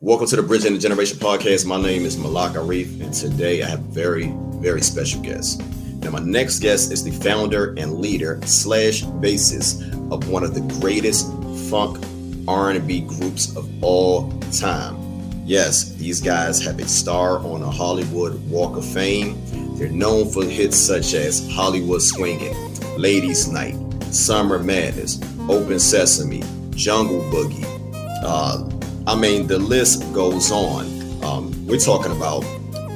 Welcome to the Bridge and the Generation podcast. My name is Malak Arif, and today I have a very, very special guest. Now, my next guest is the founder and leader / bassist of one of the greatest funk R&B groups of all time. Yes, these guys have a star on a Hollywood Walk of Fame. They're known for hits such as Hollywood Swingin', Ladies Night, Summer Madness, Open Sesame, Jungle Boogie. The list goes on. We're talking about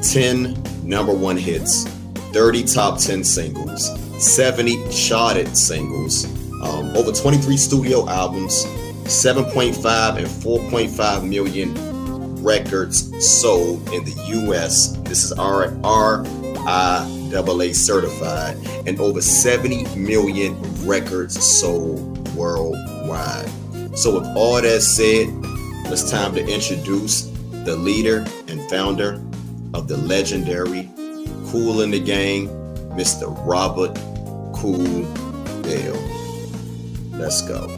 10 number one hits, 30 top 10 singles, 70 charted singles, over 23 studio albums, 7.5 and 4.5 million records sold in the US. This is RIAA certified, and over 70 million records sold worldwide. So with all that said, it's time to introduce the leader and founder of the legendary Kool The Gang, Mr. Robert Kool Bell. Let's go.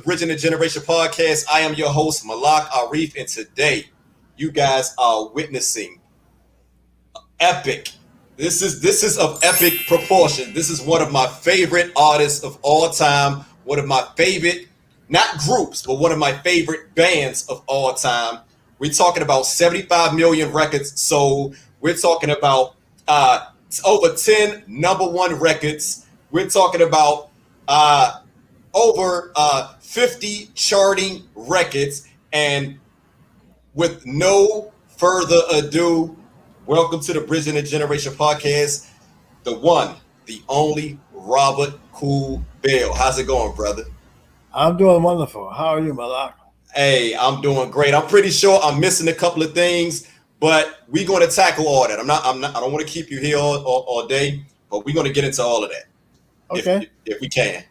Bridging the Generation podcast. I am your host, Malak Arif, and today you guys are witnessing epic. This is of epic proportion. This is one of my favorite artists of all time, one of my favorite, not groups, but one of my favorite bands of all time. We're talking about 75 million records sold. We're talking about over 10 number one records. We're talking about over 50 charting records. And with no further ado, welcome to the Bridge and the Generation podcast, the one, the only Robert Kool Bell. How's it going, brother? I'm doing wonderful. How are you, Malak? Hey, I'm doing great. I'm pretty sure I'm missing a couple of things, but we're going to tackle all that. I don't want to keep you here all day, but we're going to get into all of that. Okay. If we can.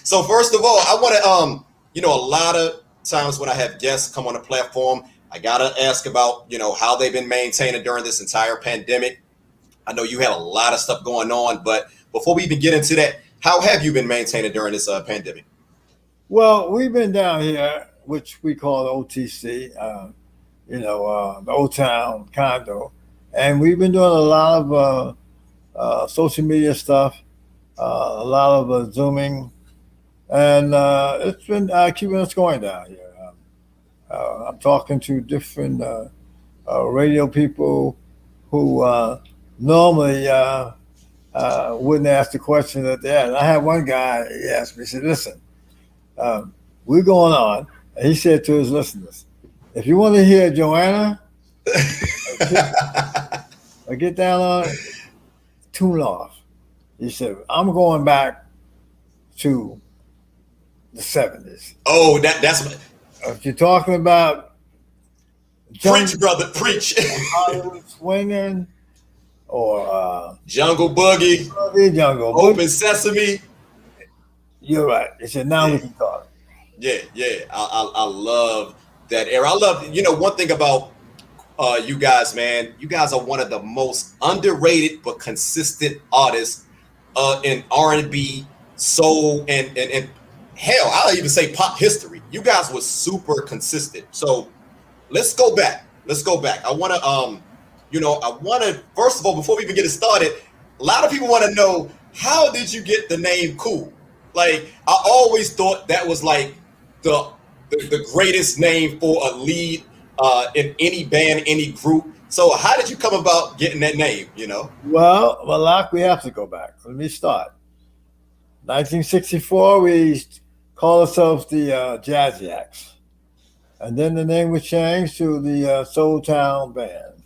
So first of all, I want to, a lot of times when I have guests come on the platform, I got to ask about, how they've been maintaining during this entire pandemic. I know you had a lot of stuff going on, but before we even get into that, how have you been maintaining during this pandemic? Well, we've been down here, which we call OTC, the Old Town condo, and we've been doing a lot of social media stuff. A lot of Zooming, and it's been keeping us going down here. I'm talking to different radio people who normally wouldn't ask the question that they had. And I had one guy, he asked me, he said, listen, we're going on. And he said to his listeners, if you want to hear Joanna, or get down on it, tune off. He said, I'm going back to the 70s. Oh, that's... If you're talking about... Preach, brother, preach. Hollywood Swingin' or... Jungle Boogie. Open Sesame. You're right. He said, now we can talk. Yeah. I love that era. I love, one thing about you guys, man. You guys are one of the most underrated but consistent artists in R&B, soul, and hell, I'll even say pop history. You guys were super consistent. So let's go back. I want to, first of all, before we even get it started, a lot of people want to know, how did you get the name Kool? Like, I always thought that was like the greatest name for a lead in any band, any group. So how did you come about getting that name, Well, Malak, we have to go back. Let me start. 1964, we called ourselves the Jazziacs. And then the name was changed to the Soul Town Band.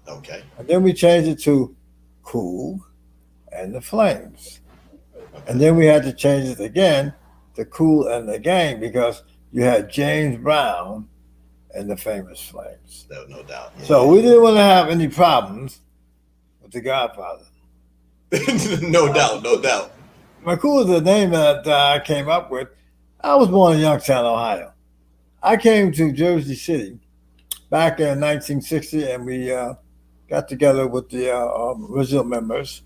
Okay. And then we changed it to Kool. and the Flames. And then we had to change it again to Kool and the Gang because you had James Brown and the Famous Flames. No doubt. Yeah. So we didn't want to have any problems with the Godfather. No doubt. My Kool is the name that I came up with. I was born in Youngstown, Ohio. I came to Jersey City back in 1960, and we got together with the original members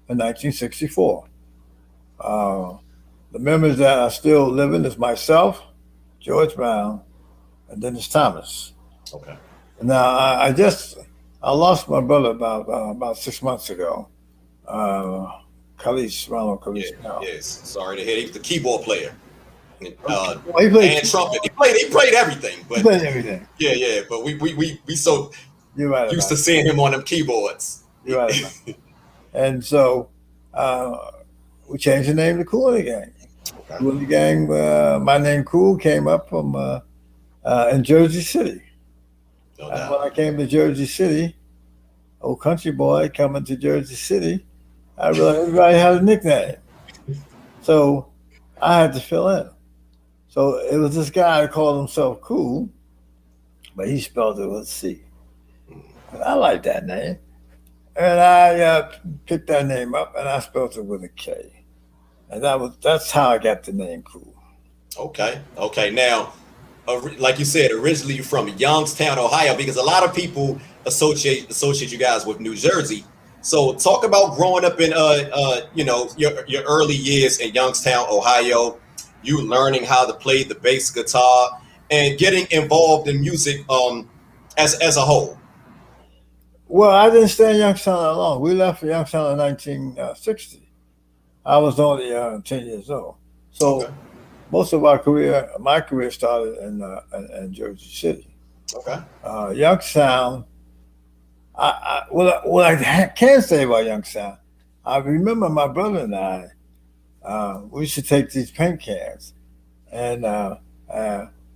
in 1964. The members that are still living is myself, George Brown, and Dennis Thomas. Okay. Now I lost my brother about 6 months ago. Ronald Khalees. Yes. Sorry to hear. He was the keyboard player. He played and trumpet. He played everything. But he played everything. Yeah. But we so You're right used to seeing him on them keyboards. You're right. And so we changed the name to Kool The Gang. Okay. Kool The Gang. My name Kool came up from in Jersey City. No And doubt. when I came to Jersey City, old country boy coming to Jersey City, I realized everybody had a nickname. So I had to fill in. So it was this guy who called himself Kool, but he spelled it with a C. And I like that name. And I picked that name up and I spelled it with a K. And that's how I got the name Kool. Okay. Now, like you said, originally you're from Youngstown, Ohio, because a lot of people associate you guys with New Jersey. So talk about growing up in your early years in Youngstown, Ohio, you learning how to play the bass guitar and getting involved in music as a whole. Well, I didn't stay in Youngstown that long. We left Youngstown in 1960. I was only 10 years old. So Okay. most of my career started in Jersey City. Okay. Youngstown, what I can say about Youngstown, I remember my brother and I, we used to take these paint cans, and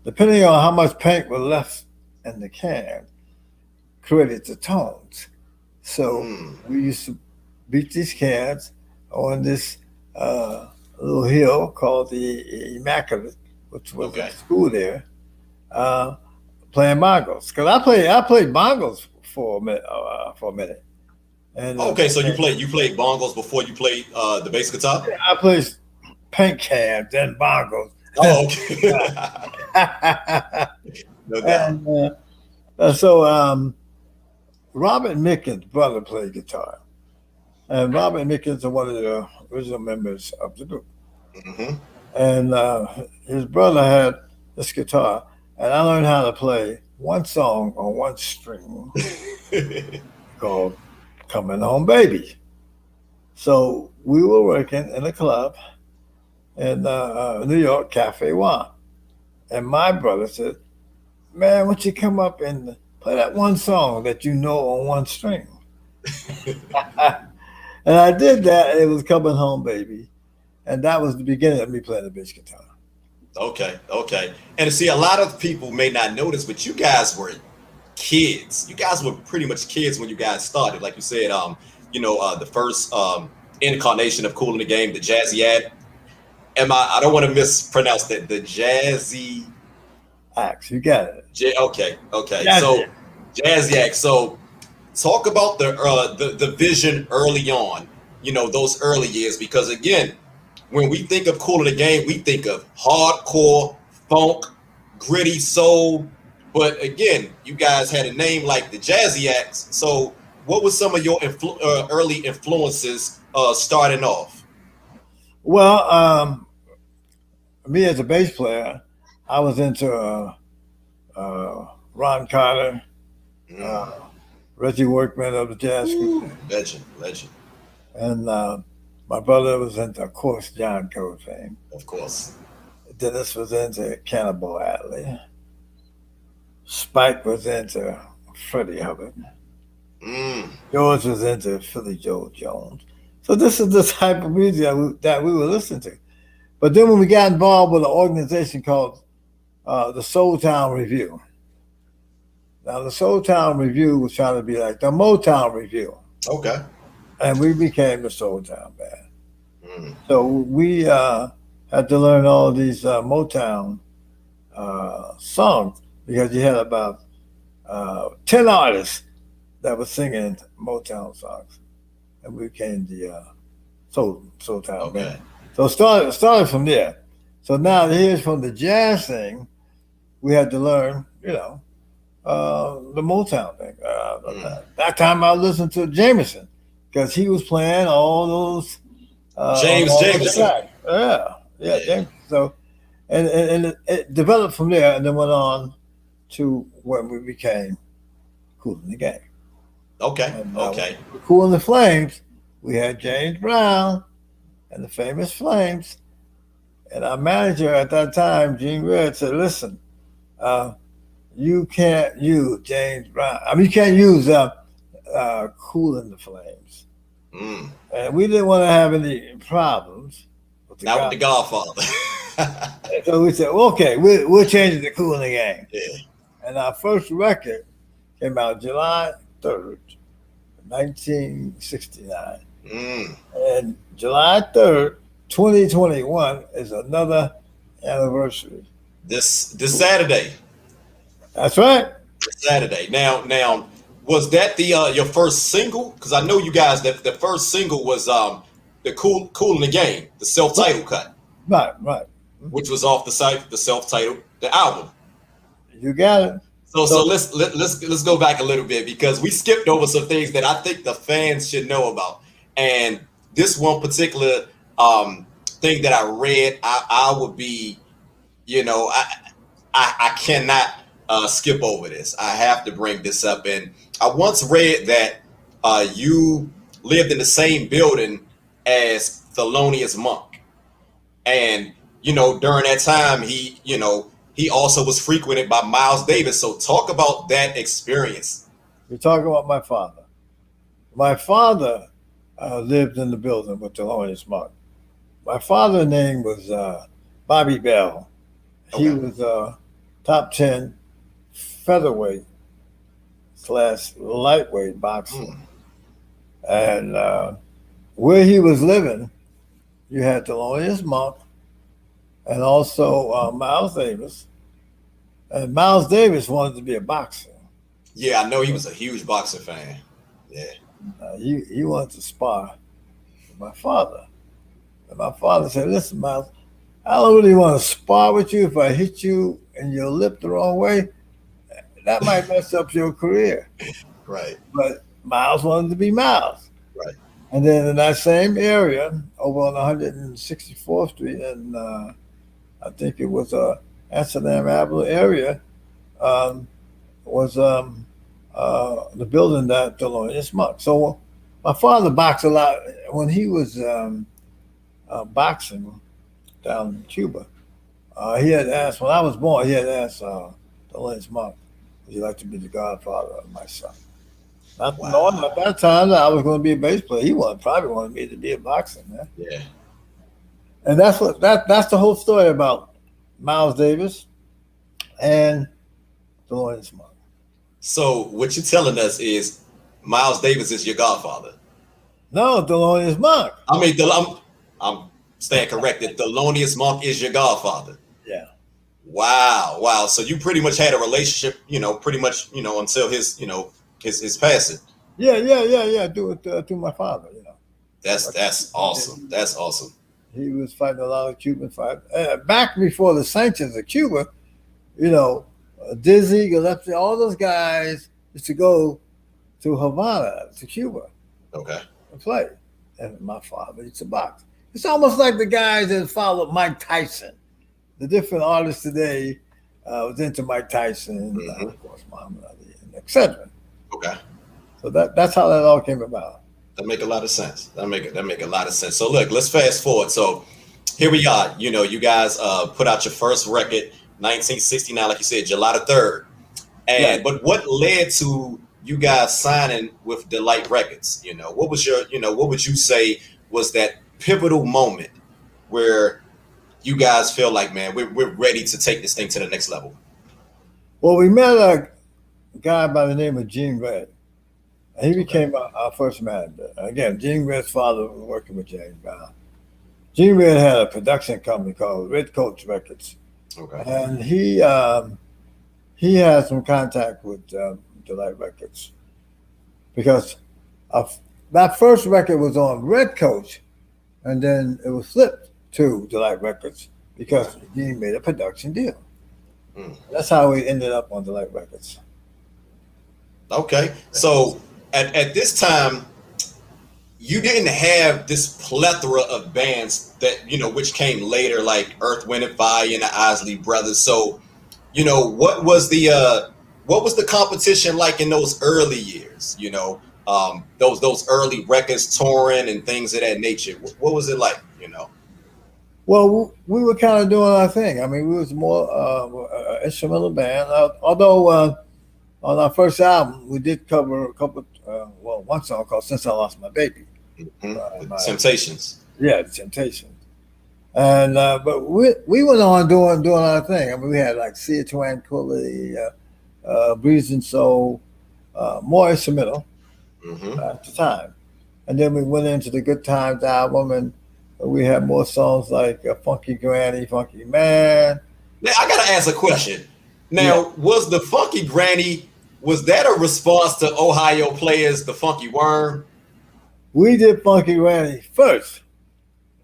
depending on how much paint was left in the can, created the tones. So we used to beat these cans on this little hill called the Immaculate, which was a school there, playing bongos. Because I played bongos for a minute. And Okay, so you played bongos before you played the bass guitar? I played paint cans and bongos. Oh, okay. No doubt. And so Robert Mickens' brother played guitar. And Robert Mickens is one of the original members of the group. Mm-hmm. And his brother had this guitar, and I learned how to play one song on one string called Coming Home Baby. So we were working in a club in New York, Cafe One. And my brother said, man, why don't you come up and play that one song that you know on one string? And I did that. It was Coming Home Baby. And that was the beginning of me playing the bass guitar. Okay. And see, a lot of people may not notice, but you guys were kids. You guys were pretty much kids when you guys started. Like you said, the first incarnation of Kool the Gang, the Jazzy Ad. I don't want to mispronounce that. The Jazzy Axe, you got it. Okay. Jazzy. So Jazzy Act. So talk about the vision early on, those early years, because again, when we think of Kool the Gang, we think of hardcore, funk, gritty soul. But again, you guys had a name like the Jazzy Acts. So what were some of your early influences starting off? Well, me as a bass player, I was into Ron Carter, Reggie Workman of the Jazz Group. Legend. And my brother was into, of course, John Coltrane. Of course. Dennis was into Cannonball Adderley. Spike was into Freddie Hubbard. George was into Philly Joe Jones. So this is the type of music that we were listening to. But then when we got involved with an organization called the Soul Town Review. Now, the Soul Town Review was trying to be like the Motown Review. Okay. and we became the Soul Town Band. Mm. So we had to learn all these Motown songs because you had about 10 artists that were singing Motown songs, and we became the Soul Town Okay. Band. So started from there. So now here's from the jazz thing. We had to learn, the Motown thing. That time I listened to Jameson because he was playing James all those Jameson. tracks. Yeah, Yeah. Jameson. So and it developed from there, and then went on to when we became Kool the Gang. Okay. And Okay. Kool and the Flames, we had James Brown and the Famous Flames, and our manager at that time, Gene Red, said, "Listen, uh, you can't use James Brown. I mean, you can't use Kool and the Flames." Mm. And we didn't want to have any problems with the Not with guy. the Godfather. So we said, well, okay, we'll change it to Kool and the Gang. Yeah. And our first record came out July 3rd, 1969. Mm. And July 3rd, 2021 is another anniversary. This Saturday. That's right. This Saturday. Now, was that the your first single? Because I know you guys that the first single was the Kool the Gang, the self-titled cut, Right. which was off the self-titled the album. You got it. So let's go back a little bit because we skipped over some things that I think the fans should know about. And this one particular thing that I read, I would be, I cannot skip over this. I have to bring this up. And I once read that you lived in the same building as Thelonious Monk, and during that time he also was frequented by Miles Davis. So talk about that experience. You're talking about my father. My father lived in the building with Thelonious Monk. My father's name was Bobby Bell. He Okay. was top 10 featherweight / lightweight boxer. Mm. And where he was living, you had Thelonious Monk and also Miles Davis. And Miles Davis wanted to be a boxer. Yeah, I know he was a huge boxing fan. Yeah. He wanted to spar with my father. And my father said, "Listen, Miles, I don't really want to spar with you. If I hit you in your lip the wrong way, that might mess up your career." Right. But Miles wanted to be Miles. Right. And then in that same area, over on 164th Street, and I think it was Amsterdam Avenue area, was the building that Thelonious Monk. So my father boxed a lot when he was boxing down in Cuba. He had asked, when I was born, he had asked Thelonious Monk, would you like to be the godfather of my son? Not knowing at that time that I was going to be a bass player. He probably wanted me to be a boxer, man. Yeah. And that's the whole story about Miles Davis and Thelonious Monk. So what you're telling us is Miles Davis is your godfather. No, Thelonious Monk. I mean, I'm staying corrected. Thelonious Monk is your godfather. Yeah. Wow. So you pretty much had a relationship, pretty much, until his passing. Yeah. Do it to my father. That's awesome. That's awesome. He was fighting a lot of Cuban fights. Back before the sanctions of Cuba, Dizzy, Gillespie, all those guys used to go to Havana, to Cuba, Okay. and play. And my father used to box. It's almost like the guys that followed Mike Tyson. The different artists today was into Mike Tyson, Mhm. of course, Muhammad Ali, etc. Okay. So that's how that all came about. That make a lot of sense. That make a lot of sense. So look, let's fast forward. So here we are. You guys put out your first record, 1969, like you said, July the 3rd. And but what led to you guys signing with Delight Records? What was what would you say was that pivotal moment where you guys feel like, man, we're ready to take this thing to the next level? Well, we met a guy by the name of Gene Red. And he Okay. became our first manager. Again, Gene Red's father was working with James Brown. Gene Red had a production company called Red Coach Records, Okay. and he had some contact with Delight Records because of, that first record was on Red Coach, and then it was flipped to Delight Records Okay. because Gene made a production deal. Mm. That's how we ended up on Delight Records. Okay. So at this time, you didn't have this plethora of bands that, which came later, like Earth, Wind and Fire and the Isley Brothers. So, what was the competition like in those early years? Those early records touring and things of that nature. What was it like? Well, we were kind of doing our thing. I mean, we was more instrumental band. Although on our first album, we did cover a couple. One song called "Since I Lost My Baby." The Temptations. Yeah, the Temptations. And but we went on doing our thing. I mean, we had like "Sea of Tranquility," "Breeze and Soul," more instrumental Mm-hmm. at the time. And then we went into the Good Times album, and we had more songs like "Funky Granny," "Funky Man." Now I gotta ask a question. Yeah, Now, was the Funky Granny, was that a response to Ohio Players' The Funky Worm? we did "Funky Granny" first.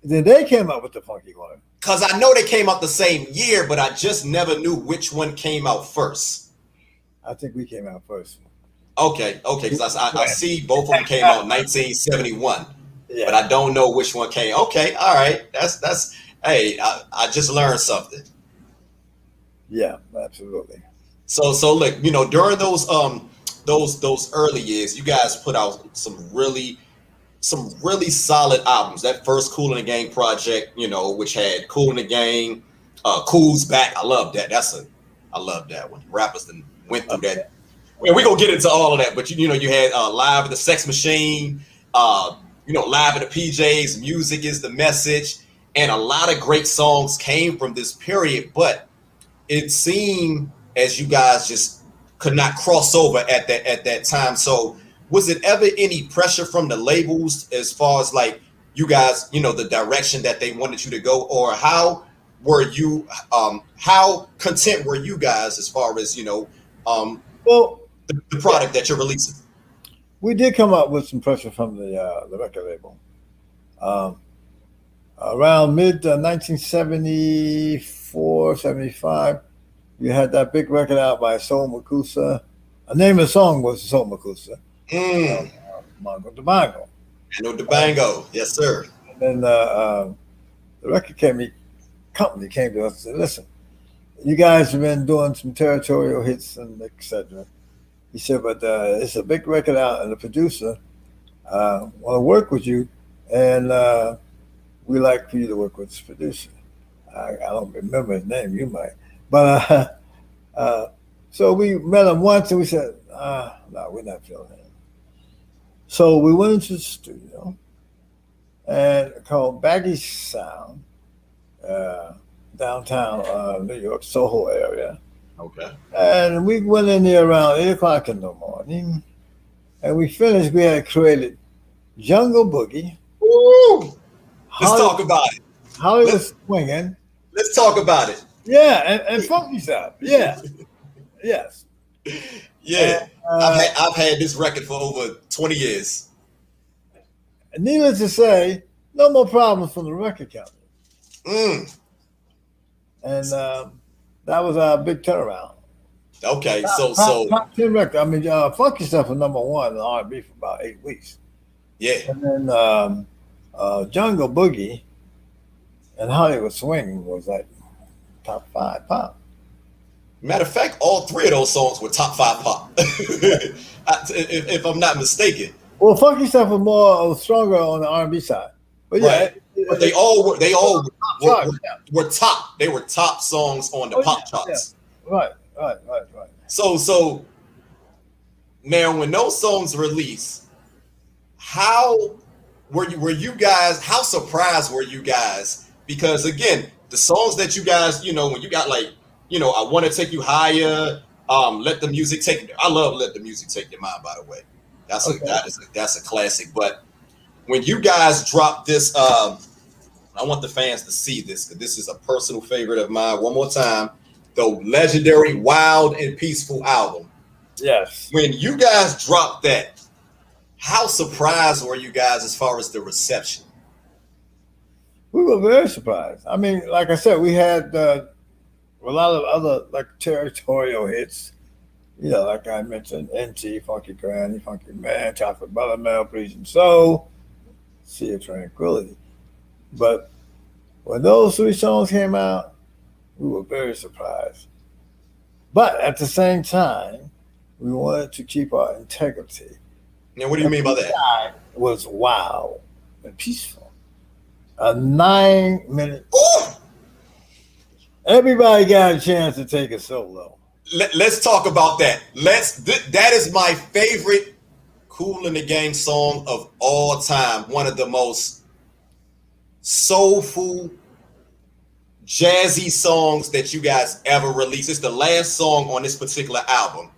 Then they came up with the "Funky One." Because I know they came out the same year, but I just never knew which one came out first. I think we came out first. Okay, because I see both of them came out in 1971, but Yeah, I don't know which one came. Okay, all right, that's hey, I just learned something. yeah, absolutely. So look, during those early years, you guys put out some really solid albums. That first Kool the Gang project, which had Kool the Gang, Kool's Back. I love that. I love that one. Rappers then went through Okay. that. Well, we're gonna get into all of that, but you had Live at the Sex Machine, Live at the PJs, Music is the Message, and a lot of great songs came from this period, but it seemed as you guys just could not cross over at that time. So was it ever any pressure from the labels as far as like you guys, the direction that they wanted you to go, or how content were you guys as far as um, Well, the yeah, product that you're releasing? we did come up with some pressure from the record label. Um, Around mid 1974, 75, you had that big record out by Soul Makusa. The name of the song was Soul Makusa, Mm, Mongo to Bongo. I know the bango, yes sir. And then the record company came to us and said, listen, you guys have been doing some territorial hits and etc. He said, but it's a big record out, and the producer want to work with you, and we like for you to work with this producer. I don't remember his name. You might, but so we met him once, and we said, no, we're not feeling him. So we went into the studio and called Baggy Sound, uh, downtown New York, Soho area. Okay. And we went in there around 8 o'clock in the morning, and we finished. We had created Jungle Boogie, Woo! Let's Hollywood, talk about it. Hollywood Let's Swinging, let's talk about it. yeah, and Funky Stuff, yeah, yes. And Yeah, I've had this record for over 20 years. needless to say, no more problems from the record company. Mm. And that was our big turnaround. Okay, Top, so top, so top 10 record. I mean, Funky Stuff was number one in R&B for about 8 weeks. yeah, And then Jungle Boogie and Hollywood Swing was like top five pop. matter of fact, all three of those songs were top five pop, if I'm not mistaken. Well, Funky Stuff was more stronger on the R&B side. But yeah, Right, but they all top were, chart, were, yeah. were top. They were top songs on the Oh, pop yeah. charts. Right. So now when those songs release, how were you guys? How surprised were you guys? Because again, the songs that you guys, when you got like, I want to take you higher. Let the music take. I love Let the Music Take Your Mind. By the way, That's a classic. But when you guys drop this, I want the fans to see this because this is a personal favorite of mine. One more time, the legendary Wild and Peaceful album. Yes. When you guys dropped that, how surprised were you guys as far as the reception? We were very surprised. I mean, like I said, we had a lot of other like territorial hits. Like I mentioned, NT, Funky Granny, Funky Man, Chocolate Buttermilk, Pleasing Soul, Sea of Tranquility. But when those three songs came out, we were very surprised. But at the same time, we wanted to keep our integrity. Now, what do you mean by that? It was wild and peaceful. A 9-minute. Ooh! Everybody got a chance to take a solo. Let's talk about that. That is my favorite Kool and the Gang song of all time. One of the most soulful, jazzy songs that you guys ever released. It's the last song on this particular album.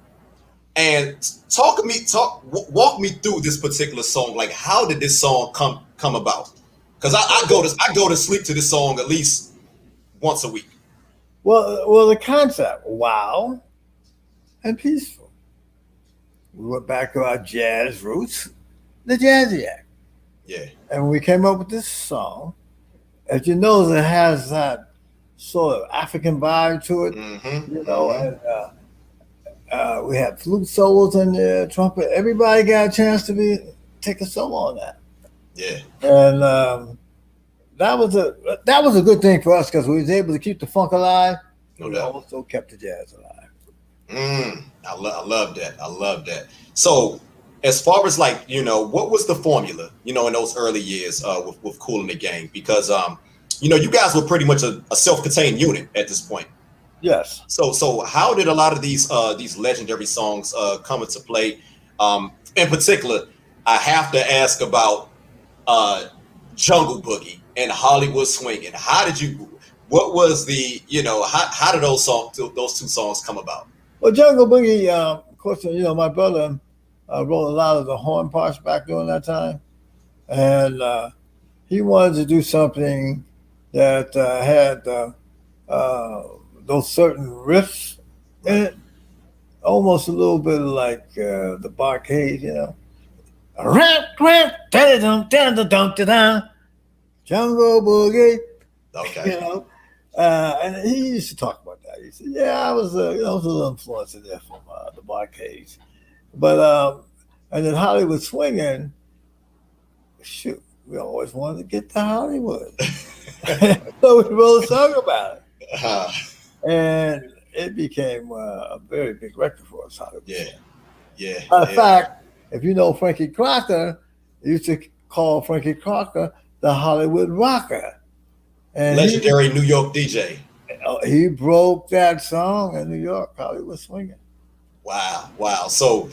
And walk me through this particular song. Like, how did this song come about? Because I go to sleep to this song at least once a week. Well, the concept, wild and peaceful. We went back to our jazz roots, the Jazzy Act. Yeah. And we came up with this song. As you know, it has that sort of African vibe to it, and we had flute solos in there, trumpet. Everybody got a chance to take a solo on that. Yeah. And that was a good thing for us because we was able to keep the funk alive. No we doubt. Also kept the jazz alive. I love that. I love that. So, as far as what was the formula, in those early years with Kool and the Gang? Because you guys were pretty much a self-contained unit at this point. Yes. So how did a lot of these legendary songs come into play? In particular, I have to ask about Jungle Boogie and Hollywood Swingin'. What was how did those two songs come about? Well, Jungle Boogie, of course, my brother wrote a lot of the horn parts back during that time, and he wanted to do something that had those certain riffs in it, almost a little bit like the Barcade, Jungle Boogie. Okay. And he used to talk about that. He said, "Yeah, I was a little influence in there from the Barcades." But and then Hollywood Swingin', shoot, we always wanted to get to Hollywood. So we wrote a song about it. Uh-huh. And it became a very big record for us, Hollywood. Yeah. In fact, if you know Frankie Crocker, they used to call Frankie Crocker the Hollywood Rocker. And legendary New York DJ. He broke that song in New York, Hollywood Swingin'. Wow. So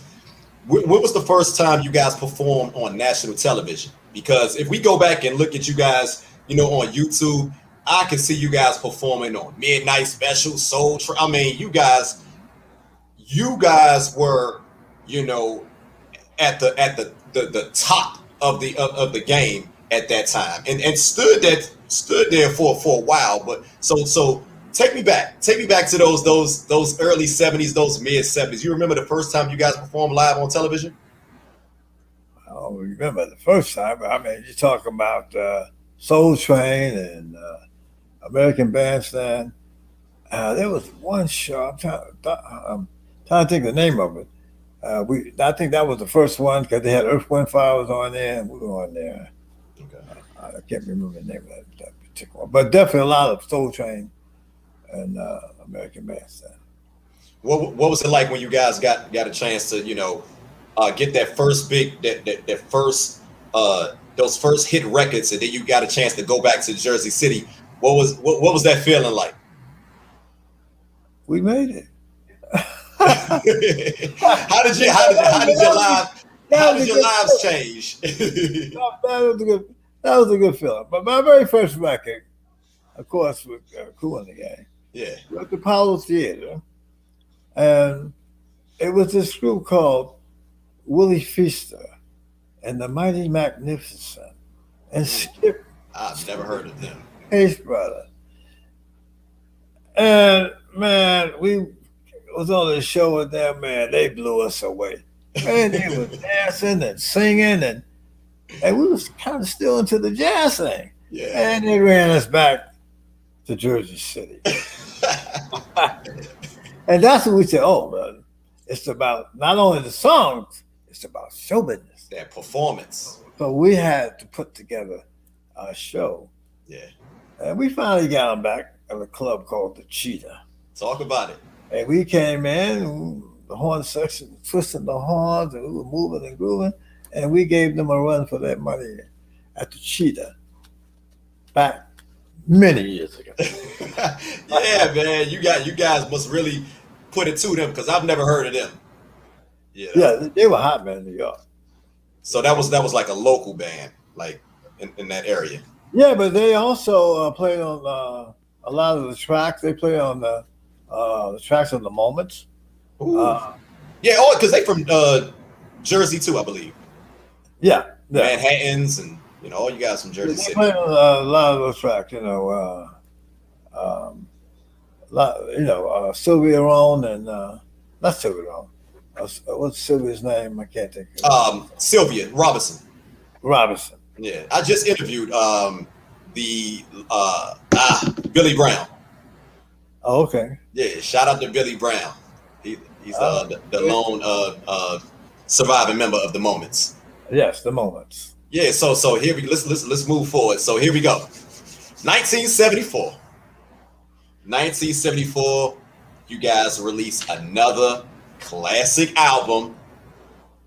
when was the first time you guys performed on national television? Because if we go back and look at you guys, on YouTube, I can see you guys performing on Midnight Special, Soul Train. I mean, you guys were, at the top of the game at that time, and stood there for a while. But so take me back to those early 70s, those mid 70s. You remember the first time you guys performed live on television? I don't remember the first time, but I mean, you're talking about Soul Train and American Bandstand. There was one show. I'm trying to think of the name of it. I think that was the first one because they had Earth, Wind, Fire was on there, and we were on there. Okay. I can't remember the name of that particular one, but definitely a lot of Soul Train and American Bandstand. What was it like when you guys got a chance to get that first those first hit records, and then you got a chance to go back to Jersey City? What was that feeling like? We made it. How did your lives change? That was a good feeling. But my very first record, of course, with Kool and the Gang. Yeah. At the Apollo Theater, and it was this group called Willie Feaster and the Mighty Magnificent and Skip I've never heard of them. Pace Brother. And man, we was on the show with them, man, they blew us away. Man, they were dancing and singing and we was kind of still into the jazz thing. Yeah. And they ran us back to Jersey City. And that's what we said, oh, man, it's about not only the songs, it's about show business. That performance. So we had to put together a show. Yeah. And we finally got them back at a club called the Cheetah. Talk about it. And we came in, the horn section, twisting the horns, and we were moving and grooving. And we gave them a run for their money at the Cheetah back many years ago. Yeah, man. You guys must really put it to them because I've never heard of them. Yeah. Yeah, they were hot, man, in New York. So that was like a local band, like in that area. Yeah, but they also played on a lot of the tracks. They played on the tracks of the Moments. Yeah, because they from Jersey too, I believe. Yeah. Manhattans and all you guys from Jersey They City. played on a lot of those tracks, Sylvia Rowan and not Sylvia Rowan. What's Sylvia's name? I can't think of it. Sylvia Robinson. Robinson. Yeah, I just interviewed Billy Brown. Oh, okay. Yeah, shout out to Billy Brown. He's the lone surviving member of the Moments. Yes, the Moments. Yeah, so here let's move forward. So here we go. 1974. 1974, you guys release another classic album,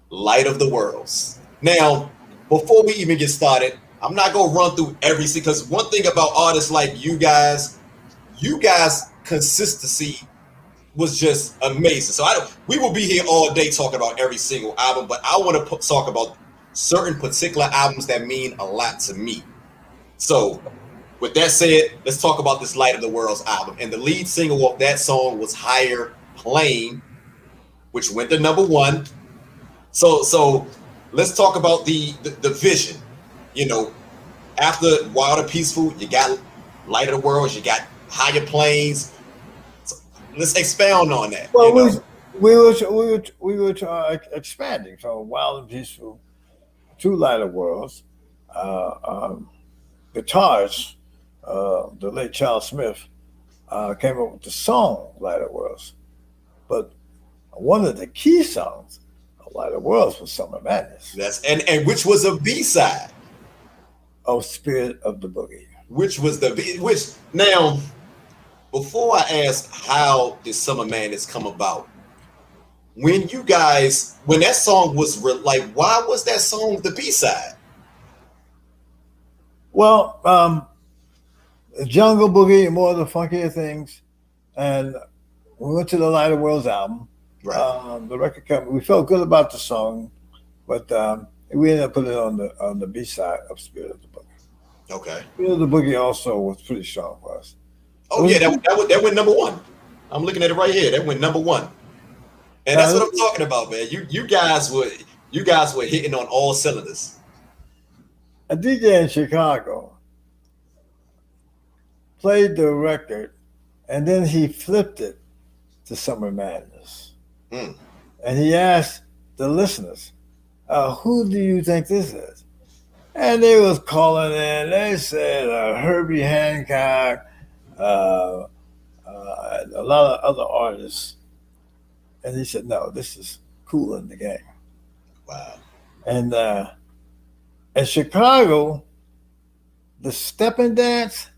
Light of the Worlds. Now, before we even get started, I'm not gonna run through every because one thing about artists like you guys consistency was just amazing. So we will be here all day talking about every single album, but I want to talk about certain particular albums that mean a lot to me. So with that said, let's talk about this Light of the Worlds album. And the lead single of that song was Higher Plane, which went to #1. So let's talk about the vision. After Wild and Peaceful, you got Light of the Worlds, you got Higher Planes. So let's expound on that. Well, we were expanding from Wild and Peaceful to Light of Worlds. Guitars, the late Charles Smith came up with the song Light of Worlds. But one of the key songs of Light of Worlds was Summer Madness. And which was a B-side. Of Spirit of the Boogie. Which now, before I ask how did Summer Madness come about, when that song was why was that song the B-side? Well, Jungle Boogie and more of the funkier things, and we went to the Light of Worlds album. Right. The record company, we felt good about the song, but we ended up putting it on the B side of Spirit of the Boogie. Okay. Spirit of the Boogie also was pretty strong for us. Oh yeah, that went #1. I'm looking at it right here. That went #1, and that's what I'm talking about, man. You guys were hitting on all cylinders. A DJ in Chicago played the record, and then he flipped it to Summer Madness, and he asked the listeners, "Who do you think this is?" And they was calling in. They said Herbie Hancock, a lot of other artists. And he said, "No, this is Kool The Gang." Wow. And in Chicago, the stepping dance,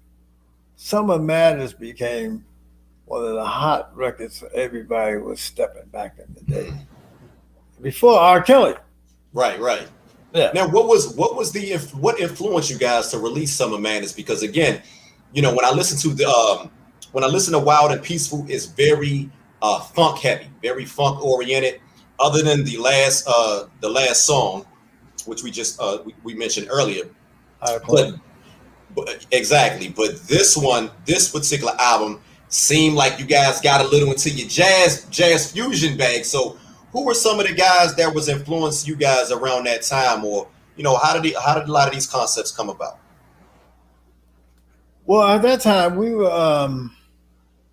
Summer Madness became one of the hot records. Everybody was stepping back in the day. Before R. Kelly. Right. Yeah. Now, what influenced you guys to release Summer Madness? Because again, when I listen to Wild and Peaceful, it's very funk heavy, very funk oriented. Other than the last song, which we just we mentioned earlier, but exactly. But this particular album seemed like you guys got a little into your jazz fusion bag. So who were some of the guys that was influencing you guys around that time, or how did a lot of these concepts come about? Well, at that time we were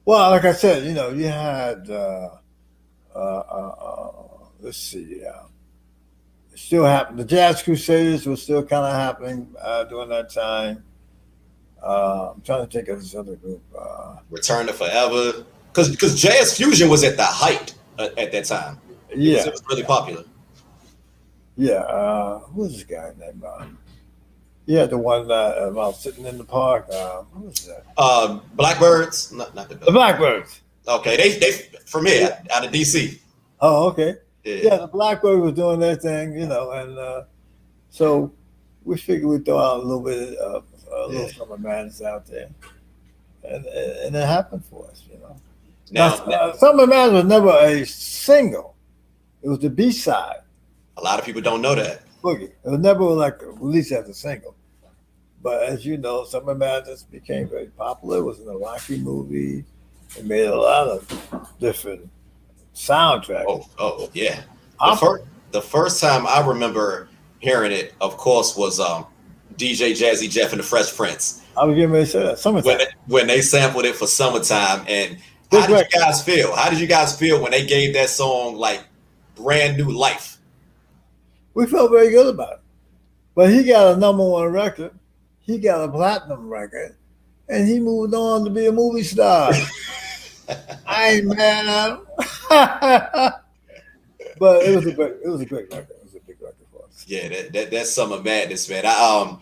well, like I said, you had let's see, it still happened. The Jazz Crusaders was still kind of happening during that time. I'm trying to think of this other group. Return to Forever, because jazz fusion was at the height at that time. Yeah, it was really popular. Yeah, who's this guy named? Yeah, the one about sitting in the park. Who was that? Blackbirds, not the Blackbirds. Okay, they from here out of DC. Oh, okay. Yeah, the Blackbirds was doing their thing, and so we figured we'd throw out a little bit of a little Summer Madness out there, and it happened for us, Now, Summer Madness was never a single; it was the B side. A lot of people don't know that. Boogie. It was never like released as a single. But as you know, Summer Madness became very popular. It was in a Rocky movie. It made a lot of different soundtracks. Oh yeah. The first time I remember hearing it, of course, was DJ Jazzy Jeff and the Fresh Prince. I was getting ready to say that. Summertime. When they sampled it for Summertime. And how did you guys feel? How did you guys feel when they gave that song like brand new life? We felt very good about it. But he got a #1 record. He got a platinum record. And he moved on to be a movie star. I ain't mad at him. But it was a great record. It was a big record for us. Yeah, that's Summer Madness, man. I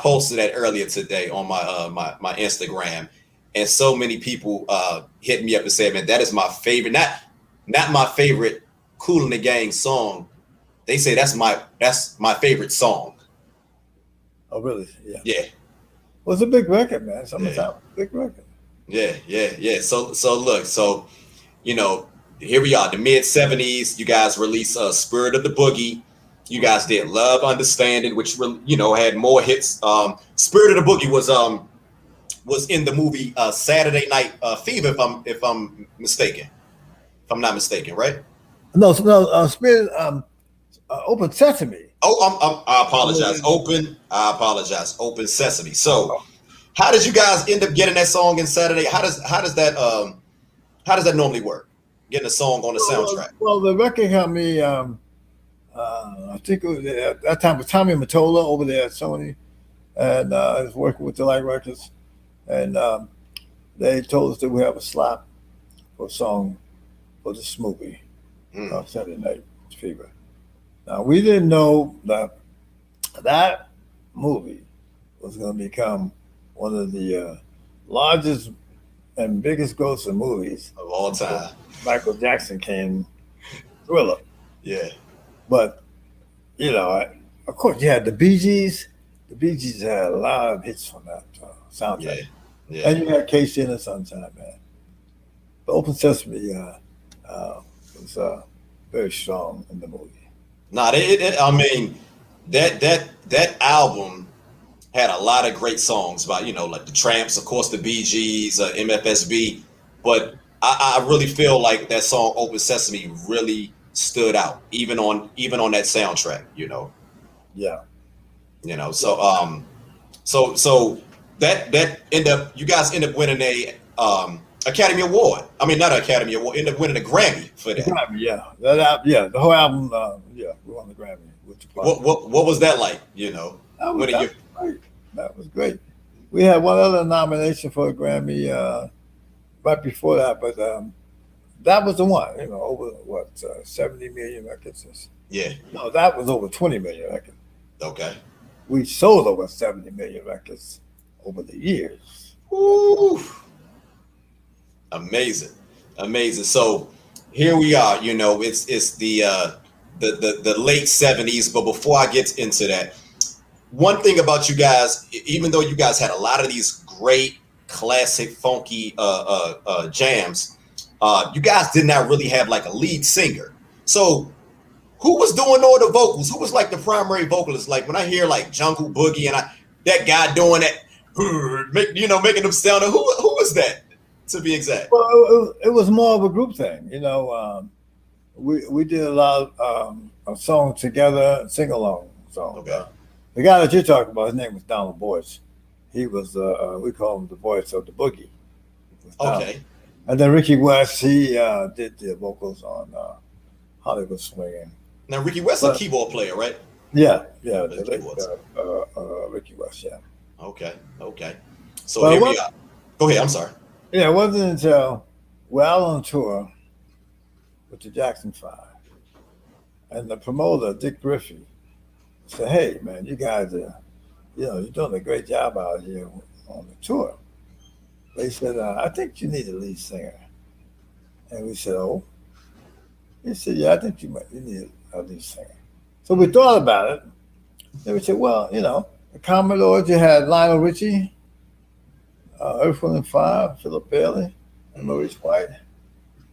posted that earlier today on my Instagram, and so many people hit me up and said, man, that is my favorite, not my favorite Kool the Gang song. They say that's my favorite song. Oh, really? Yeah. Yeah. Well, it's a big record, man. Summertime, big record. Yeah. So look, here we are, the mid '70s. You guys released "Spirit of the Boogie." You guys did "Love Understanding," which had more hits. "Spirit of the Boogie" was in the movie Saturday Night Fever, if I'm mistaken. If I'm not mistaken, right? No, Spirit. Open Sesame. Oh, I apologize. I apologize. Open Sesame. So, how did you guys end up getting that song in Saturday? How does that normally work? Getting a song on the soundtrack. Well, the record company, I think it was at that time was Tommy Mottola over there at Sony, and I was working with Delight Records, and they told us that we have a slot for a song for this movie, Saturday Night Fever. Now, we didn't know that movie was going to become one of the largest and biggest grossing movies of all time. Michael Jackson came Thriller. Yeah. But, of course, you had the Bee Gees. The Bee Gees had a lot of hits from that soundtrack. Yeah. And you had Casey and the Sunshine Man. The Open Sesame was very strong in the movie. Nah, I mean, that album had a lot of great songs about, like the Tramps, of course, the Bee Gees, MFSB. But I really feel like that song "Open Sesame" really stood out, even on that soundtrack. Yeah. So that you guys end up winning a Academy Award. I mean, not an Academy Award. End up winning a Grammy for that. Grammy, yeah. The whole album, we won the Grammy. What was that like? That was great. We had one other nomination for a Grammy right before that, but that was the one. Over 70 million records. Yeah. No, that was over 20 million records. Okay. We sold over 70 million records over the years. Ooh. Amazing. So here we are. It's the late '70s. But before I get into that, one thing about you guys, even though you guys had a lot of these great classic funky jams, you guys did not really have like a lead singer. So who was doing all the vocals? Who was like the primary vocalist? Like when I hear like Jungle Boogie and that guy doing that, making them sound. Who was that? To be exact. Well, it was more of a group thing, we did a lot of songs together, sing along songs. Okay. The guy that you're talking about, his name was Donald Boyce. He was we call him the voice of the boogie. Okay. And then Ricky West, he did the vocals on Hollywood Swinging. Now Ricky West is a keyboard player, right? Yeah, Ricky West, yeah. Okay. So here we are. Go ahead. I'm sorry. Yeah, it wasn't until we're out on tour with the Jackson 5, and the promoter, Dick Griffey, said, "Hey, man, you guys are, you're doing a great job out here on the tour." They said, "I think you need a lead singer," and we said, "Oh." He said, "Yeah, I think you need a lead singer." So we thought about it. Then we said, "Well, the Commodores, you had Lionel Richie, Earth, Wind and Fire, Philip Bailey, and Maurice White." He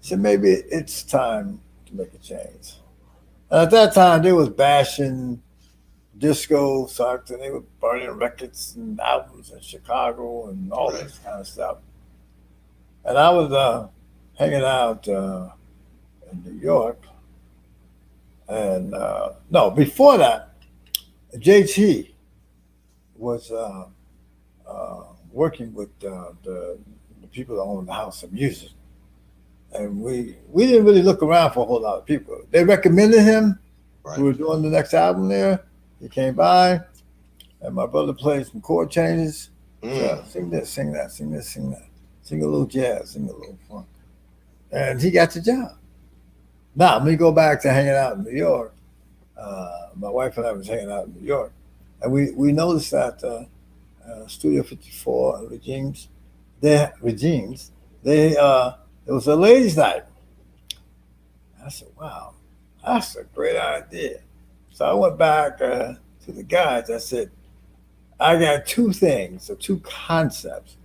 said, "Maybe it's time to make a change." And at that time, they was bashing disco sucked, and they were burning records and albums in Chicago and all this kind of stuff. And I was hanging out in New York, and no, before that, JT was working with the people that owned the House of Music, and we didn't really look around for a whole lot of people. They recommended him. Right. We were doing the next album there. He came by, and my brother played some chord changes. Sing this, sing that, sing this, sing that. Sing a little jazz, sing a little funk. And he got the job. Now, when we go back to hanging out in New York, my wife and I was hanging out in New York, and we noticed that Studio 54 and Regimes, there was a ladies' night. I said, "Wow, that's a great idea." So I went back to the guys. I said, "I got two things, or two concepts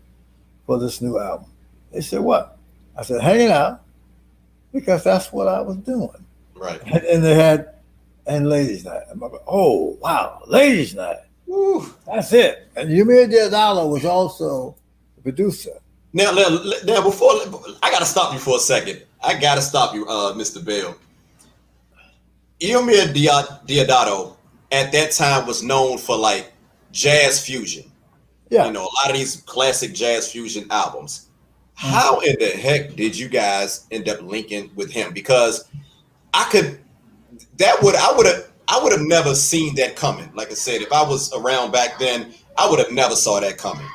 for this new album." They said, "What?" I said, "Hanging out," because that's what I was doing. Right. And they had, and ladies' night. And oh, wow, ladies' night. Woo, that's it. And Yumir Diodalo was also the producer. Now, before I gotta stop you for a second. I gotta stop you, Mr. Bell. Yumir Diodalo at that time was known for like jazz fusion. Yeah. A lot of these classic jazz fusion albums. How in the heck did you guys end up linking with him? Because I would have never seen that coming. Like I said, if I was around back then, I would have never saw that coming.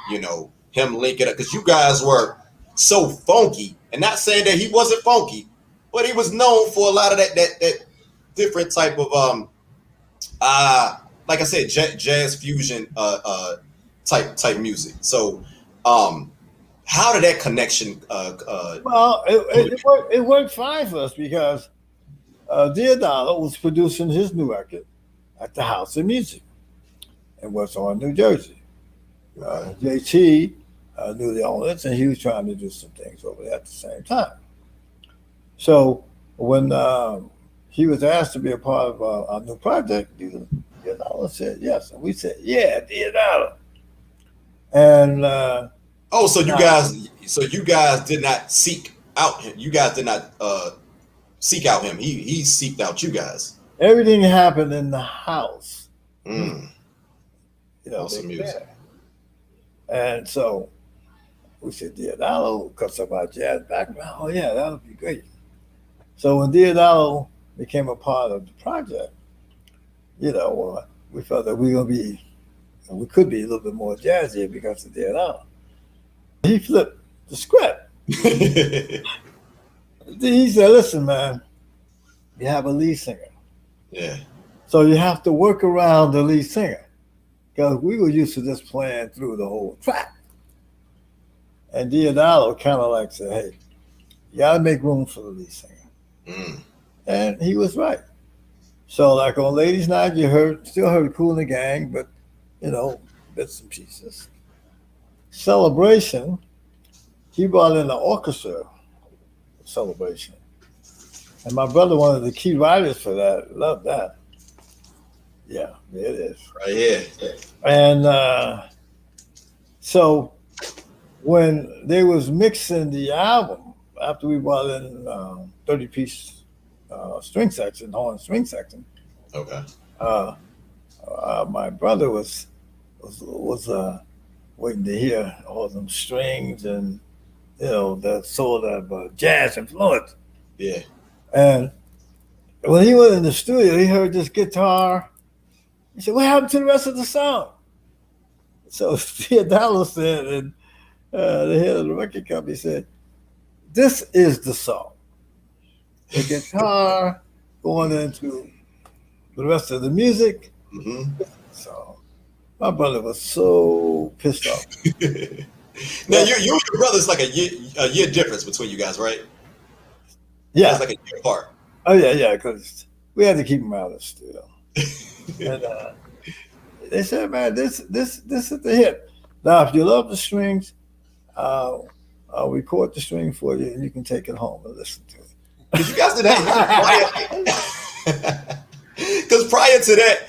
Him linking up, because you guys were so funky, and not saying that he wasn't funky, but he was known for a lot of that different type of like I said, jazz fusion type music. So how did that connection well, it worked fine for us because Diodalo was producing his new record at the House of Music in West Orange, New Jersey. JT knew the owners, and he was trying to do some things over there at the same time. So when he was asked to be a part of our new project, Diodalo said yes, and we said, "Yeah, Diodalo." And so you guys did not seek out him. You guys did not seek out him. He seeked out you guys. Everything happened in the house. Awesome music. And so we said, Diodalo, because of our jazz background, oh yeah, that would be great. So when Diodalo became a part of the project, we felt that we could be a little bit more jazzy because of Diodalo. He flipped the script. He said, "Listen, man, you have a lead singer. Yeah. So you have to work around the lead singer. Because we were used to just playing through the whole track." And Diodalo kind of like said, "Hey, you got to make room for the lead singer." And he was right. So like on Ladies' Night, you still heard Kool The Gang, but, bits and pieces. Celebration, he brought in the orchestra celebration. And my brother, one of the key writers for that, loved that. Yeah, there it is. Right here. And so when they was mixing the album, after we brought in 30-piece string section, horn string section. Okay. Uh, my brother was waiting to hear all them strings and that sort of jazz influence. Yeah. And when he went in the studio, he heard this guitar. He said, "What happened to the rest of the song?" So Theodalo said, and the head of the record company said, "This is the song. The guitar going into the rest of the music." Mm-hmm. So my brother was so pissed off. Now you and your brother's like a year difference between you guys, right? Yeah. It's like a year apart. Oh yeah, because we had to keep him out of the studio. And they said, "Man, this is the hit. Now, if you love the strings, I'll record the string for you, and you can take it home and listen to it." Because you guys did that. Because prior to that,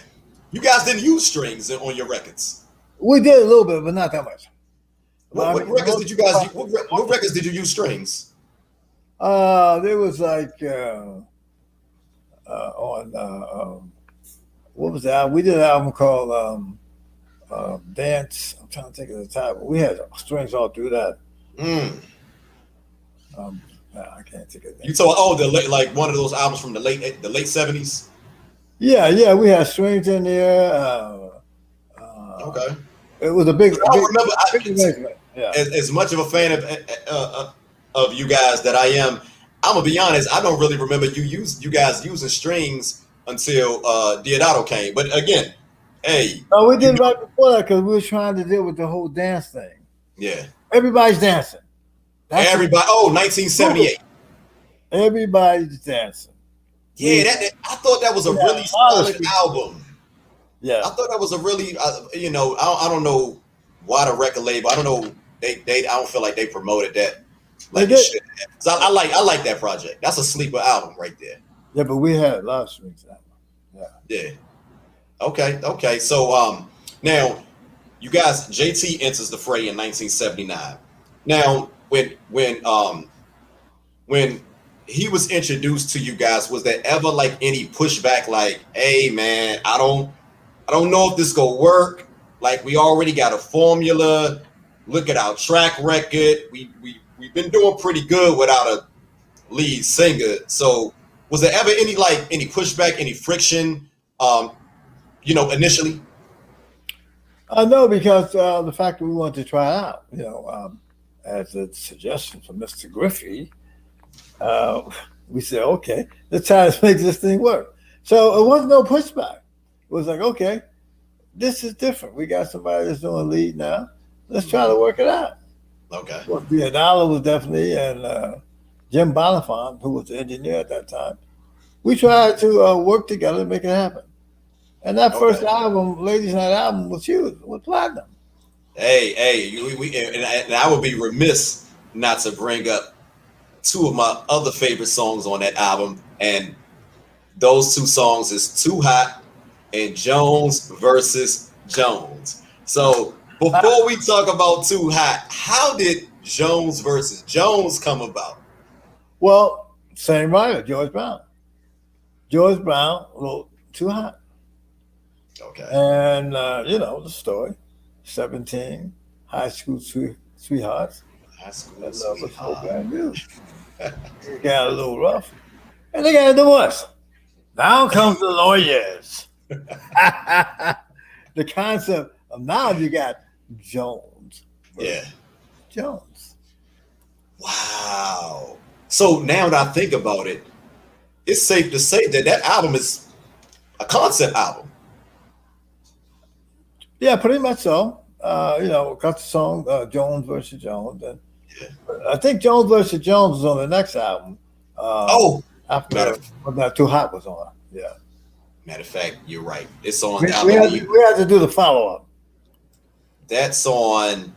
you guys didn't use strings on your records. We did a little bit, but not that much. What records did you guys? What records did you use strings? There was like on what was the album? We did an album called Dance. I'm trying to think of the title. We had strings all through that. I can't think of it. You told like one of those albums from the late 70s. Yeah, we had strings in there. Okay. It was a big. I don't remember. Yeah. As much of a fan of you guys that I am, I'm gonna be honest. I don't really remember you guys using strings until Diodato came. But again, hey. No, we did right before that because we were trying to deal with the whole dance thing. Yeah. Everybody's dancing. Everybody. 1978. Everybody's dancing. Yeah, I thought that was a really solid album. Yeah, I thought that was a really, I don't know why the record label. I don't know. I don't feel like they promoted that. Like it should have. So I like that project. That's a sleeper album right there. Yeah, but we had a lot of strings album. Yeah. Okay. So now you guys, JT enters the fray in 1979. Now when he was introduced to you guys, was there ever like any pushback? Like, hey man, I don't know if this gonna work. Like, we already got a formula. Look at our track record. We've been doing pretty good without a lead singer. So, was there ever any pushback, any friction? Initially. No, because the fact that we wanted to try it out, as a suggestion from Mr. Griffey, we said, okay, let's try to make this thing work. So it wasn't no pushback. It was like, okay, this is different. We got somebody that's doing lead now. Let's try to work it out. Okay. Well, Diodato was definitely, and Jim Bonifant, who was the engineer at that time, we tried to work together to make it happen. And that first album, Ladies Night album, was huge, was platinum. Hey, and I would be remiss not to bring up two of my other favorite songs on that album, and those two songs is Too Hot and Jones versus Jones. So before we talk about Too Hot, how did Jones versus Jones come about? Well, same writer, George Brown. George Brown wrote Too Hot. Okay. And, the story, 17, high school sweethearts. High school that sweetheart. love was so brand new. It got a little rough. And they got a divorce. Now comes the lawyers. The concept of now you got Jones. Yeah. Jones. Wow. So now that I think about it, it's safe to say that album is a concept album. Yeah, pretty much so. Got the song Jones versus Jones. And I think Jones versus Jones was on the next album. After Not Too Hot was on. Yeah. Matter of fact, you're right. It's on. We had to do the follow up. That's on.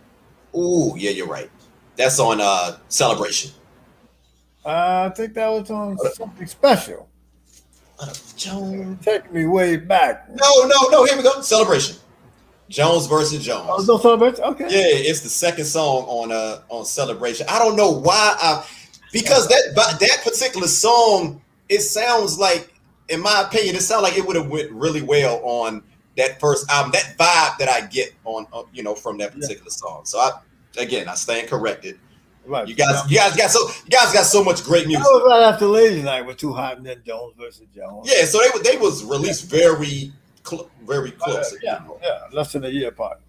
Ooh, yeah, you're right. That's on Celebration. I think that was on something special. Jones. Take me way back. No. Here we go. Celebration. Jones versus Jones. Oh, no Celebration? Okay. Yeah, it's the second song on Celebration. I don't know why because that particular song it sounds like, in my opinion, it sounds like it would have went really well on that first album. That vibe that I get on, from that Yeah. particular song. So I stand corrected. Right. You guys got so much great That music. was right after Ladies Night with Too Hot and then Jones versus Jones. Yeah, so they was released very close. Yeah, less than a year apart.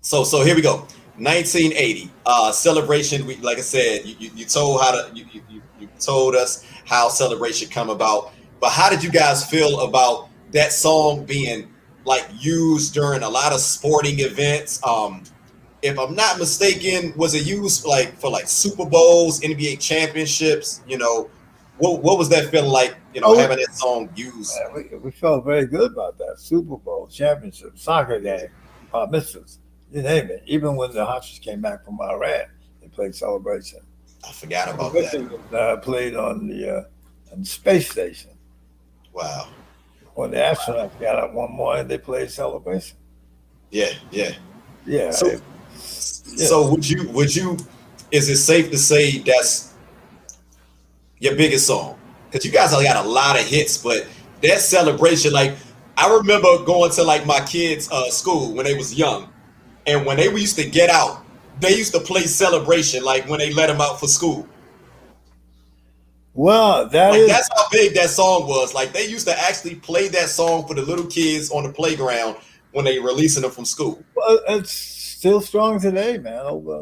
So here we go. 1980 Celebration. We, like I said, you told you told us how Celebration come about. But how did you guys feel about that song being like used during a lot of sporting events? If I'm not mistaken, was it used like for like Super Bowls, NBA championships? What was that feeling like? Having that song used. We felt very good about that. Super Bowl, championship, soccer game, mitzvahs, you name it. Even when the Hotchkiss came back from Iran, they played Celebration. I forgot about that. Played on the space station. Wow. When the astronauts got up one morning, they played Celebration. Yeah. So would you? Is it safe to say that's your biggest song? Because you guys have got a lot of hits, but that Celebration, like I remember going to like my kids' school when they was young, and when they used to get out, they used to play Celebration like when they let them out for school. Well, that's how big that song was. Like they used to actually play that song for the little kids on the playground when they releasing them from school. Well, it's still strong today, man. Over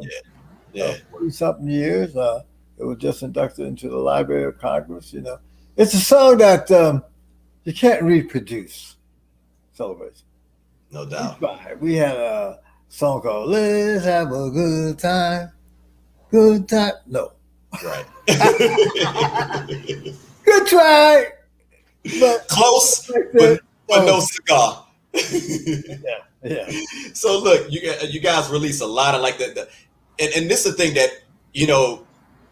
40-something years. It was just inducted into the Library of Congress. It's a song that you can't reproduce. Celebration. No doubt. We had a song called "Let's Have a Good Time." Good time. No. Right. Good try. But close, but no cigar. Yeah. So look, you guys release a lot of like that, and this is the thing that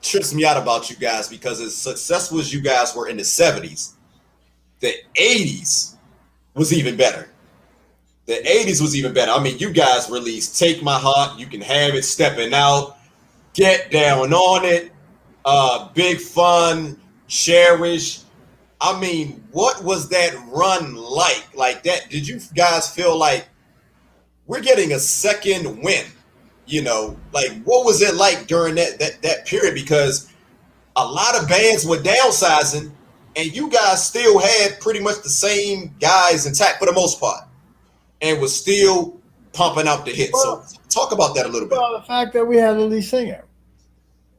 trips me out about you guys, because as successful as you guys were in the 70s, the 80s was even better. The 80s was even better. I mean, you guys released "Take My Heart," "You Can Have It," "Stepping Out," "Get Down on It," "Big Fun," "Cherish." I mean, what was that run like? Like that, did you guys feel like we're getting a second win? Like what was it like during that period? Because a lot of bands were downsizing, and you guys still had pretty much the same guys intact for the most part, and was still pumping out the hits. So talk about that a little bit. Well, the fact that we had a lead singer,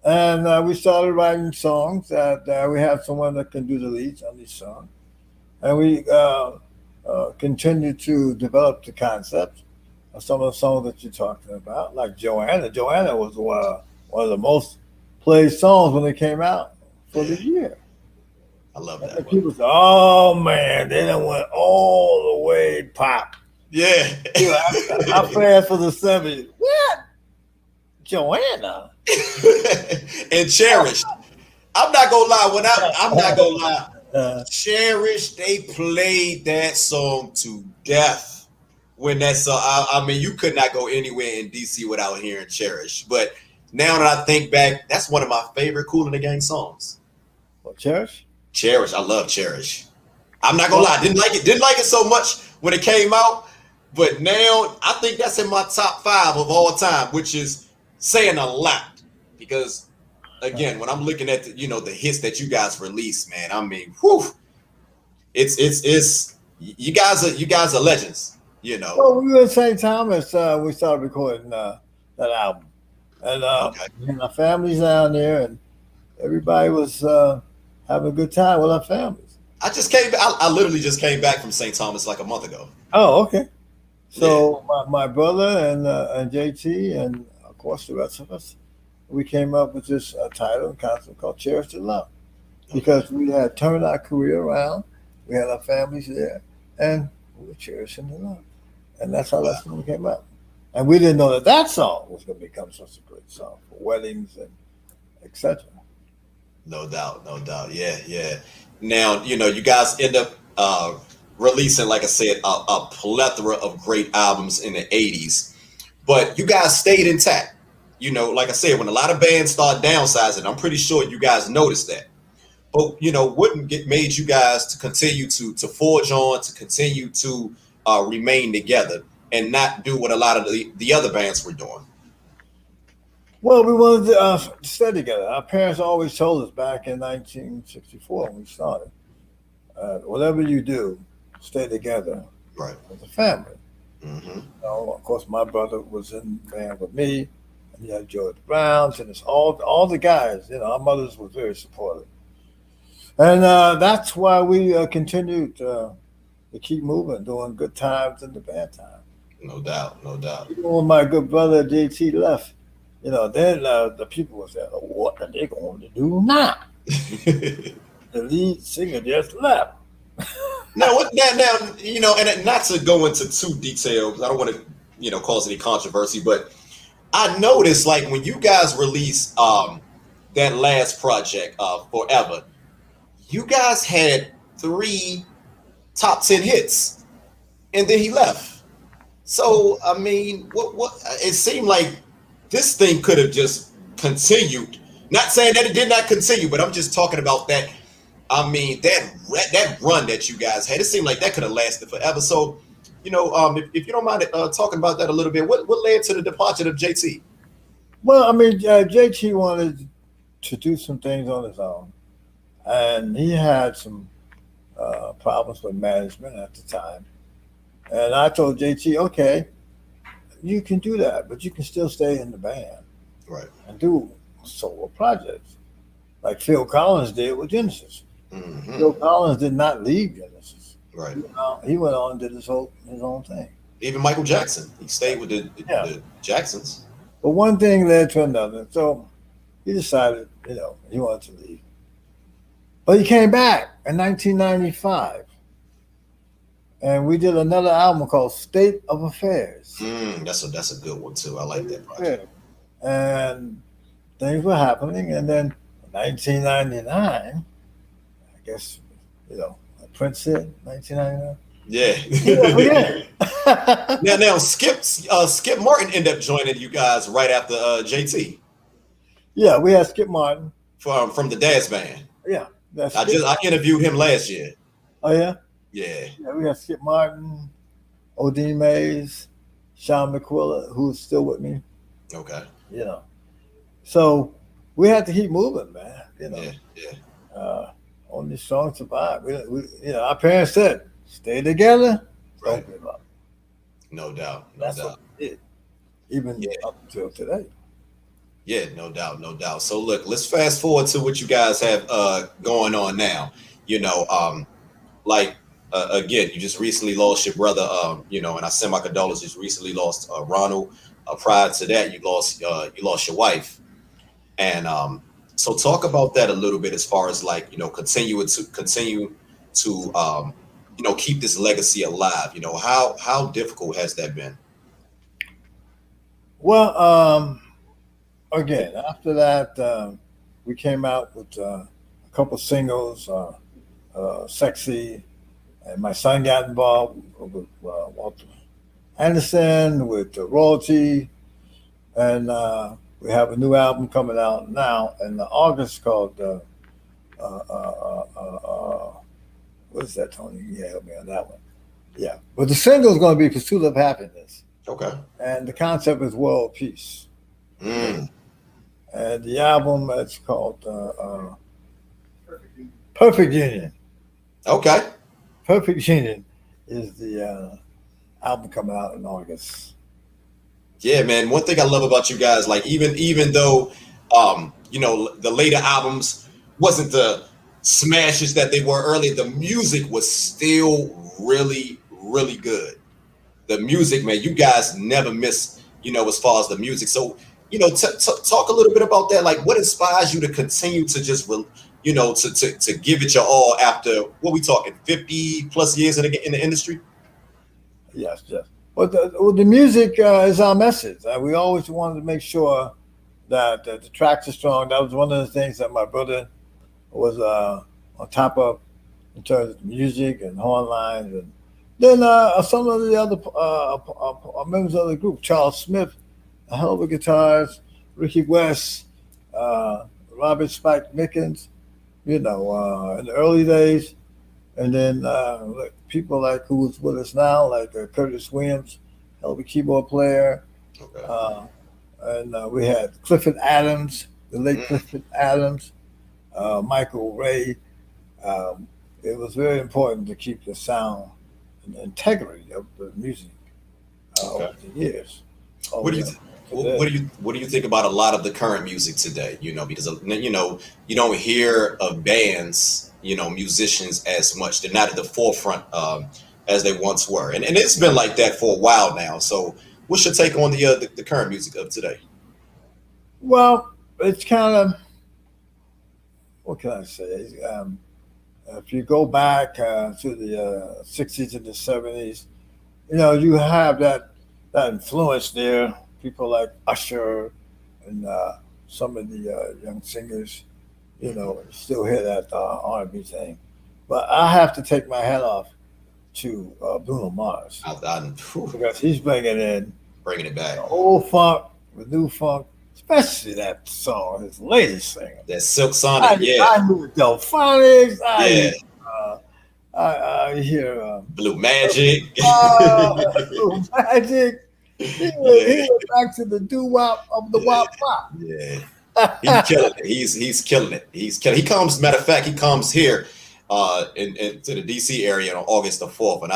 and we started writing songs that we have someone that can do the leads on these songs, and we continue to develop the concepts of some of the songs that you're talking about, like Joanna. Joanna was one of the most played songs when it came out for the year. I love that. And people say, "Oh man, they done went all the way pop." Yeah. I fast for the 70s. What? Joanna. And "Cherish." I'm not gonna lie. "Cherish," they played that song to death. When that song, I mean, you could not go anywhere in DC without hearing "Cherish." But now that I think back, that's one of my favorite Kool the Gang songs. Well, Cherish? "Cherish." I love "Cherish." I'm not gonna lie. Didn't like it so much when it came out, but now I think that's in my top 5 of all time, which is saying a lot. Because again, when I'm looking at the hits that you guys released, man, I mean, whew, it's you guys are legends. Well, we were in St. Thomas. We started recording that album, and our families down there, and everybody was having a good time with our families. I literally just came back from St. Thomas like a month ago. Oh, okay. So my brother and JT, and of course the rest of us, we came up with this title and concept called "Cherish the Love," because we had turned our career around. We had our families there, and we were cherishing the love. And that's how that song came out. And we didn't know that song was going to become such a great song for weddings and etc. No doubt. Yeah. Now, you guys end up releasing, like I said, a plethora of great albums in the 80s. But you guys stayed intact. Like I said, when a lot of bands start downsizing, I'm pretty sure you guys noticed that. but wouldn't get made you guys to continue to forge on, to continue to remain together and not do what a lot of the other bands were doing? Well, we wanted to stay together. Our parents always told us back in 1964 when we started, whatever you do, stay together Right. as a family. Mm-hmm. Of course, my brother was in the band with me, and you had George Browns, and it's all the guys. Our mothers were very supportive, and that's why we continued to keep moving, doing good times and the bad times. No doubt, no doubt. Even when my good brother JT left, then the people was saying, oh, "What are they going to do now?" The lead singer just left. Now, and not to go into too detailed, because I don't want to, cause any controversy, but I noticed, like, when you guys released that last project, Forever, you guys had 3 top 10 hits, and then he left. So, I mean, what? It seemed like this thing could have just continued. Not saying that it did not continue, but I'm just talking about that. I mean, that run that you guys had, it seemed like that could have lasted forever. So, if you don't mind talking about that a little bit, what led to the departure of JT? Well, I mean, JT wanted to do some things on his own, and he had some problems with management at the time. And I told JT, okay, you can do that, but you can still stay in the band, right, and do solo projects like Phil Collins did with Genesis. Mm-hmm. Phil Collins did not leave Genesis. Right. He went on and did his own thing. Even Michael Jackson, he stayed with the Jacksons. But one thing led to another. So he decided, he wanted to leave. But he came back in 1995. And we did another album called State of Affairs. That's a good one too. I like that project. And things were happening. And then in 1999, I guess, Prince said 1999. Yeah. now Skip Martin ended up joining you guys right after JT. Yeah, we had Skip Martin from the Daz Band. Yeah, I interviewed him last year. Oh yeah. Yeah, we had Skip Martin, Odin Mays, Sean McQuilla, who's still with me. Okay. So we had to keep moving, man. Yeah. Only strong survive. Our parents said, stay together, don't give up. No doubt. That's what we did, even up until today. Yeah, no doubt. So look, let's fast forward to what you guys have going on now. Again, you just recently lost your brother, and I send my condolences. Recently lost Ronald. Prior to that, you lost your wife, and so talk about that a little bit as far as continue to keep this legacy alive. How difficult has that been? Well, again, after that, we came out with a couple singles, "Sexy." And my son got involved with Walter Anderson, with Royalty, and we have a new album coming out now in August called what is that, Tony? Yeah, help me on that one. Yeah, but the single is going to be "Pursuit of Happiness." Okay. And the concept is world peace. Mm. And the album is called Perfect Union. Okay. Perfect Union is the album coming out in August. Yeah, man. One thing I love about you guys, even though the later albums wasn't the smashes that they were earlier, the music was still really, really good. The music, man, you guys never miss, as far as the music. So, talk a little bit about that. Like, what inspires you to continue to just to give it your all after, what we talking, 50 plus years in the industry? Yes. Well, the music is our message. We always wanted to make sure that the tracks are strong. That was one of the things that my brother was on top of in terms of music and horn lines. And then some of the other members of the group, Charles Smith, a hell of a guitarist, Ricky West, Robert Spike Mickens, in the early days. And then people like who was with us now, like Curtis Williams, hell of a keyboard player. Okay. Uh, and we had Clifford Adams, the late Mm, Clifford Adams, Michael Ray. Um, it was very important to keep the sound and the integrity of the music okay. over the years. What All do the you way up th- to today. what do you think about a lot of the current music today? Because you don't hear of bands, musicians as much. They're not at the forefront as they once were, and it's been like that for a while now. So, what's your take on the current music of today? Well, it's kind of, what can I say? If you go back to the 60s and the 70s, you have that influence there. People like Usher and some of the young singers, Mhm. still hear that R&B thing. But I have to take my hat off to Bruno Mars Whew, because he's bringing in bringing it back. old funk with new funk, especially that song, his latest single. That Silk Sonic, I, yeah, I hear Delphonics. yeah, Uh, I hear Blue Magic, Magic. He yeah, went back to the doo wop of the yeah, wop wop. yeah. He's killing it. He's killing it. He's killing. He comes. Matter of fact, he comes here, in to the DC area on August 4th, and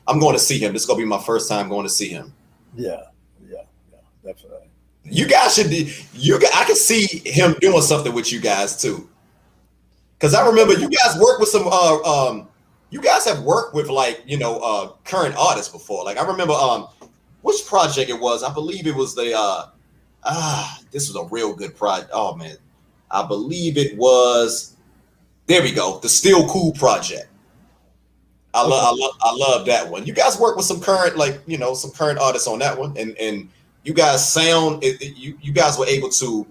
I'm going to see him. This is going to be my first time going to see him. Yeah, yeah, yeah, definitely. You guys should be. I can see him doing something with you guys too. Because I remember you guys worked with some. You guys have worked with like current artists before. Like I remember which project it was. I believe it was the this was a real good project. Oh man, I believe it was. There we go. The Still Cool project. Okay. I love that one. You guys work with some current some current artists on that one, and you guys sound you guys were able to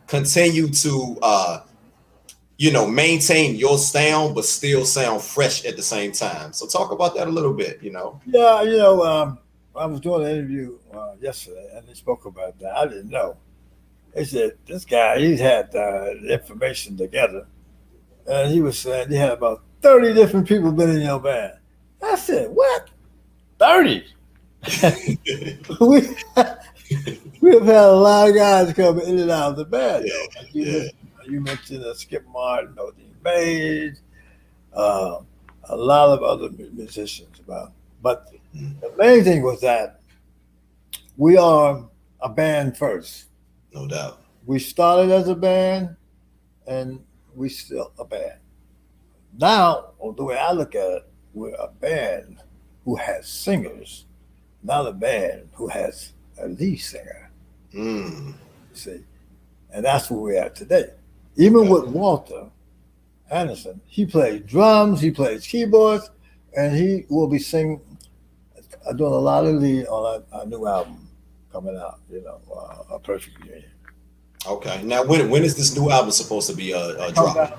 continue to maintain your sound but still sound fresh at the same time. So talk about that a little bit. Yeah, I was doing an interview yesterday, and they spoke about that. I didn't know. They said this guy, he had the information together, and he was saying he had about 30 different people been in your band. I said, what? 30? we we've had a lot of guys come in and out of the band, Yeah, though. Like yeah, you mentioned Skip Martin, Odie Mays, uh, a lot of other musicians. But the main thing was that we are a band first. no doubt. We started as a band, and we still a band. Now, the way I look at it, we're a band who has singers, not a band who has a lead singer. Mm, You see, and that's where we're at today. Even okay. with Walter Anderson, he plays drums, he plays keyboards, and he will be singing, doing a lot of lead on our new album coming out. A Perfect Union. Okay. Now, when is this new album supposed to be It comes dropping? out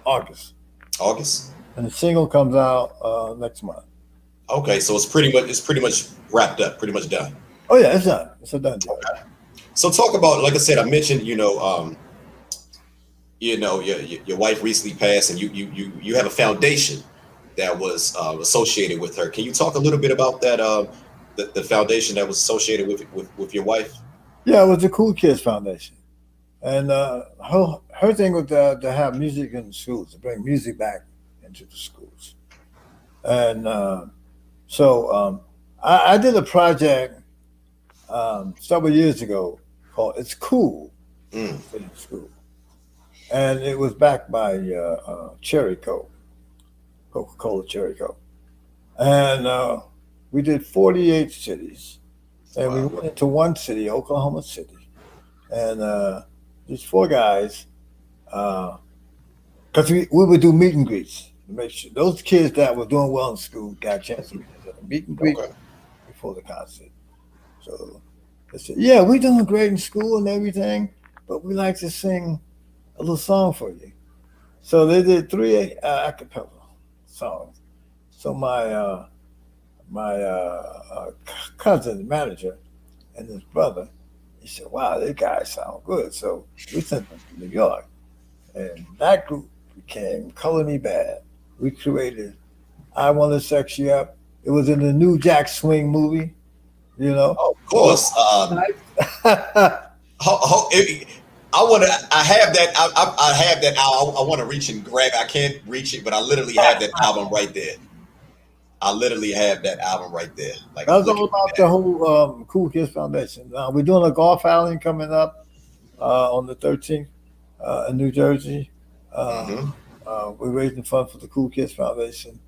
August, August. and the single comes out next month. Okay, so it's pretty much wrapped up, pretty much done. Oh yeah, it's done. It's a done deal. Okay. So talk about, like I said, I mentioned, your wife recently passed, and you have a foundation that was associated with her. Can you talk a little bit about that? The foundation that was associated with your wife. Yeah, it was the Cool Kids Foundation, and her thing was to have music in the schools, to bring music back into the schools, and I did a project several years ago called "It's Cool Mm, in School," and it was backed by Cherry Coke, Coca-Cola Cherry Coke, and we did 48 cities, and we wow. went into one city, Oklahoma City, and these four guys, because we would do meet and greets to make sure those kids that were doing well in school got a chance to meet and greet Okay. before the concert. So they said, "Yeah, we're doing great in school and everything, but we like to sing a little song for you." So they did three a cappella songs. So my cousin manager and his brother, he said, "Wow, these guys sound good." So we sent them to New York, And that group became Color Me Bad. We created I Want to Sex You Up. It was in the new Jack Swing movie, you know. Oh, of course. I want to. I have that. I have that. I want to reach and grab. I can't reach it, but I literally have that album right there. I literally have that album right there. Like I'm That's all looking about at the it. whole Cool Kids Foundation. We're doing a golf outing coming up on the 13th in New Jersey. Uh, Mm-hmm. we're raising funds for the Cool Kids Foundation,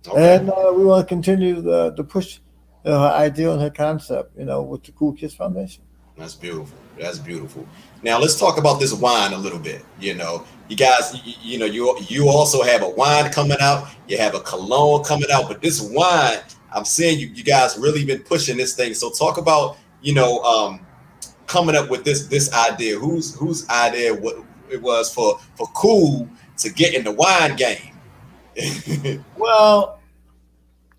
Okay, and we want to continue to push her idea and her concept, with the Cool Kids Foundation. that's beautiful. That's beautiful. Now let's talk about this wine a little bit. You guys, you also have a wine coming out. You have a cologne coming out, but this wine, I'm seeing you guys really been pushing this thing. So talk about coming up with this idea. Whose idea what it was for Kool to get in the wine game? Well,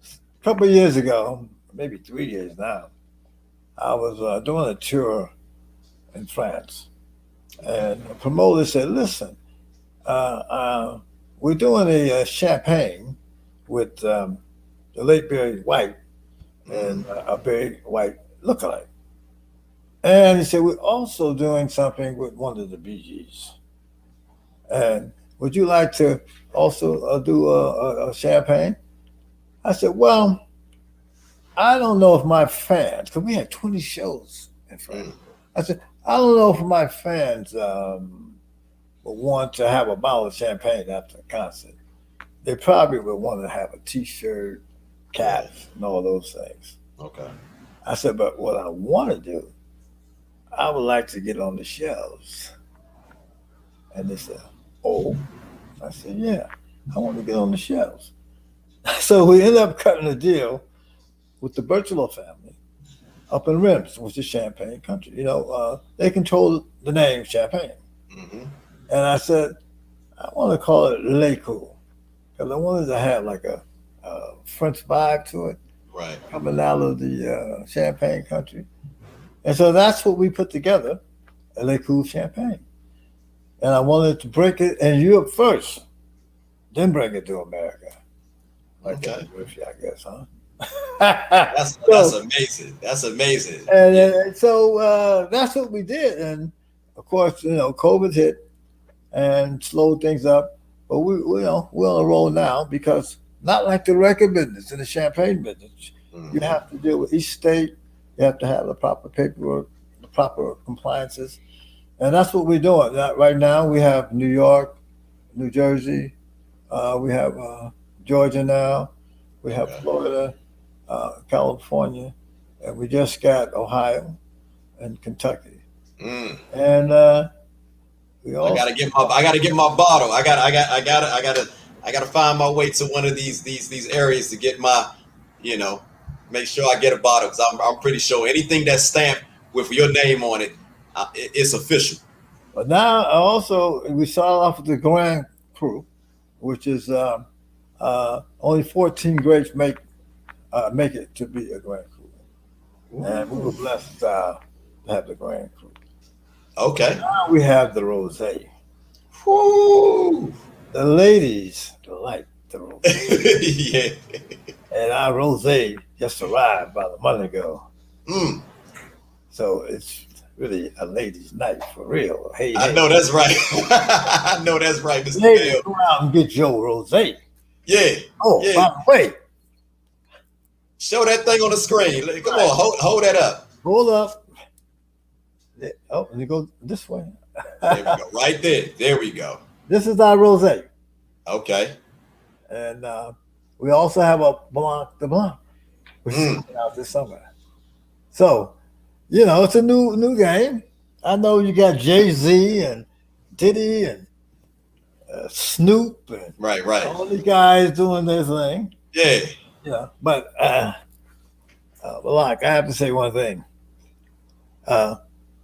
a couple of years ago, maybe 3 years now, I was doing a tour in France, and the promoter said, "Listen, we're doing a champagne with the late Barry White and a Barry White lookalike." And he said, "We're also doing something with one of the Bee Gees. And would you like to also do a champagne?" I said, "Well, I don't know if my fans, because we had 20 shows in France. Mm, I said, I don't know if my fans would want to have a bottle of champagne after a concert. They probably would want to have a T-shirt, yeah. caps, and all those things." Okay. I said, "But what I want to do, I would like to get on the shelves." And they said, "Oh." I said, "Yeah, I want to get on the shelves." So we ended up cutting a deal with the Birchlow family up in Reims, which is Champagne country. They control the name Champagne. Mm-hmm. And I said, I want to call it Le Cool because I wanted to have like a French vibe to it Right. coming out of the Champagne country. And so that's what we put together, Le Cool Champagne. And I wanted to break it in Europe first, then bring it to America. Like Okay. that, Murphy, I guess, huh? That's amazing. That's amazing. And so that's what we did. And of course, COVID hit and slowed things up. But we're on a roll now because not like the record business and the champagne business. You Mm-hmm. have to deal with each state. You have to have the proper paperwork, the proper compliances. And that's what we're doing. Right now, we have New York, New Jersey. We have Georgia now. We have Okay. Florida, California, and we just got Ohio and Kentucky. Mm. And we I also gotta get my bottle. I gotta find my way to one of these areas to get my, you know, make sure I get a bottle because I'm pretty sure anything that's stamped with your name on it, it's official. but now also we started off with the Grand Cru, which is only 14 grapes make it to be a Grand Cru, and we were Ooh. blessed to have the Grand Cru. Okay. Now we have the rosé. Woo. The ladies like the rosé, Yeah. and our rosé just arrived about a month ago, Mm. so it's really a ladies' night for real. Hey, I hey, know that's right. I know that's right, Mr. ladies, Bell. go out and get your rosé. Yeah. Oh, Yeah. by the way, Show that thing on the screen. Come on, hold that up. hold up. Oh, and you go this way. There we go. Right there. There we go. This is our rosé, Okay. and we also have a Blanc de Blanc, which is Mm. coming out this summer. So, it's a new game. I know you got Jay-Z and Diddy and Snoop and Right. all these guys doing their thing. Yeah. But Blanc, I have to say one thing.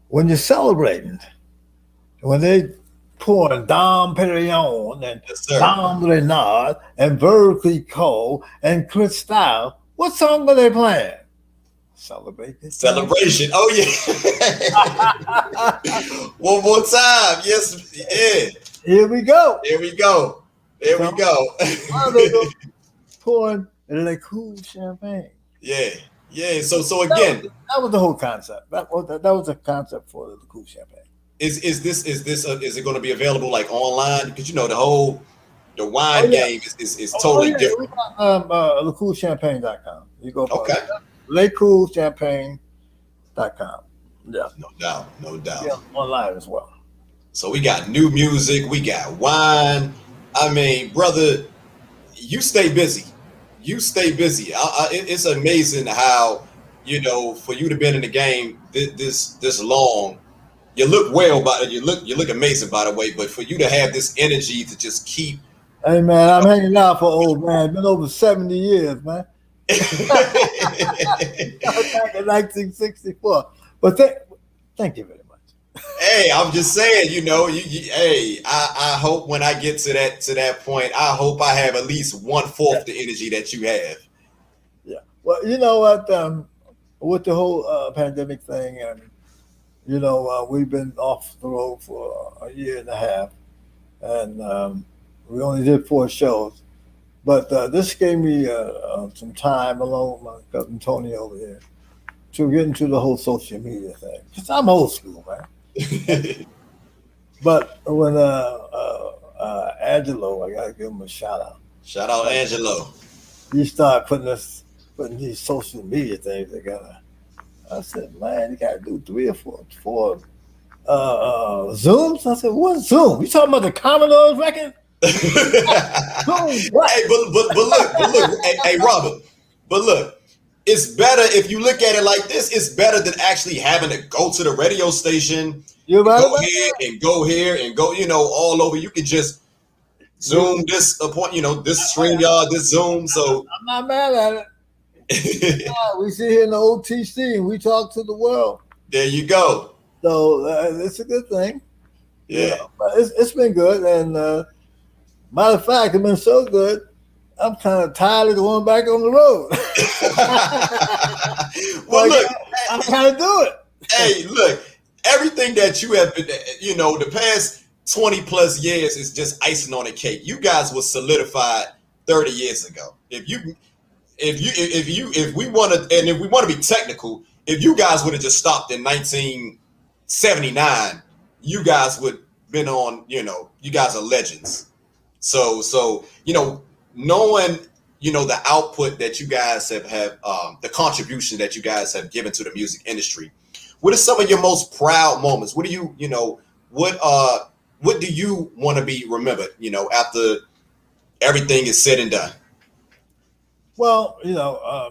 When you're celebrating, when they pouring Dom Perignon and Yes, sir. Dom Renard and Berkeley Cole and Cristal, what song are they playing? Celebrate this Celebration. Oh yeah. One more time. Yes. Yeah. Here we go. Here we go. There we go. Pouring Le Kool champagne. Yeah. Yeah. So again, that was the whole concept. That was the concept for the Kool champagne. Is it going to be available like online? Because the wine game is totally different. We got LeCoolChampagne.com. You go for okay. LeCoolChampagne.com. Yeah. No doubt. Yeah, online as well. So we got new music, we got wine. I mean, brother, you stay busy. It's amazing how, for you to been in the game this long. You look well, but you look amazing, by the way. But for you to have this energy to just keep. Hey man, I'm hanging out for old man. Been over 70 years, man. Back in 1964. But thank you very much. Hey, I'm just saying, hey, I hope when I get to that point, I hope I have at least 1/4 the energy that you have. Yeah. Well, you know what? With the whole pandemic thing, and we've been off the road for a year and a half, and we only did 4 shows. But this gave me some time, along with my cousin Tony over here, to get into the whole social media thing. Because I'm old school, man. But when Angelo, I gotta give him a shout out. Shout out Angelo. He started putting these social media things together. I said, man, you gotta do 3 or 4 Zooms. I said, what Zoom? You talking about the Commodore's record? Hey, but look, hey, Robert, but look, it's better if you look at it like this. It's better than actually having to go to the radio station. You're right. Go here and go, all over. You can just Zoom this this StreamYard, this Zoom. So I'm not mad at it. We sit here in the OTC and we talk to the world. There you go. So it's a good thing. Yeah, but it's been good, and matter of fact, it's been so good. I'm kind of tired of going back on the road. Well, look, I'm trying to do it. Hey, look, everything that you have been, the past 20 plus years is just icing on the cake. You guys were solidified 30 years ago. If we want to be technical, if you guys would have just stopped in 1979, you guys would been on, you guys are legends. So knowing, the output that you guys have the contribution that you guys have given to the music industry, what are some of your most proud moments? What do you, what do you want to be remembered, after everything is said and done? Well,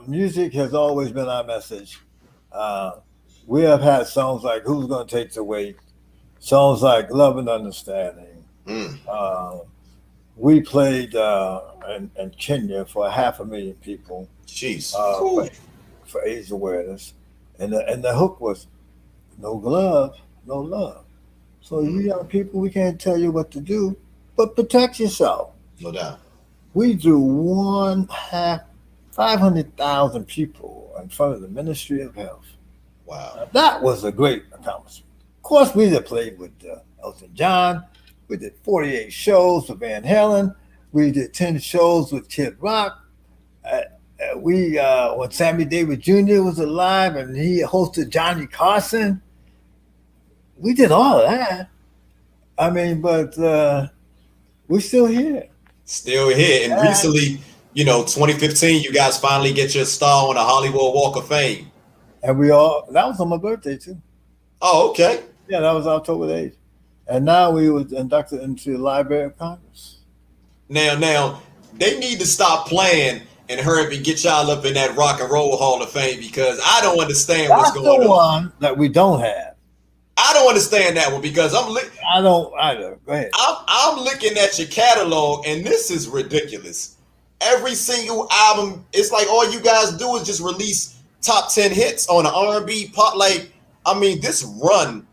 music has always been our message. We have had songs like Who's Gonna Take the Weight, songs like Love and Understanding. We played in Kenya for 500,000 people. Jeez. Cool. For AIDS awareness. And the hook was no glove, no love. So you young people, we can't tell you what to do, but protect yourself. No doubt. We drew 500,000 people in front of the Ministry of Health. Wow. Now, that was a great accomplishment. Of course, we did play with Elton John. We did 48 shows with Van Halen. We did 10 shows with Kid Rock. When Sammy Davis Jr. was alive and he hosted Johnny Carson, we did all of that. I mean, but we're still here. Still here. And recently, 2015, you guys finally get your star on the Hollywood Walk of Fame. And that was on my birthday too. Oh, okay. Yeah, that was October 8th. And now we were inducted into the Library of Congress. Now, they need to stop playing and hurry up and get y'all up in that Rock and Roll Hall of Fame, because I don't understand what's going on. That's the one that we don't have. I don't understand that one because I don't either. Go ahead. I'm looking at your catalog and this is ridiculous. Every single album, it's like all you guys do is just release top 10 hits on an R&B pop. Like, I mean, this run,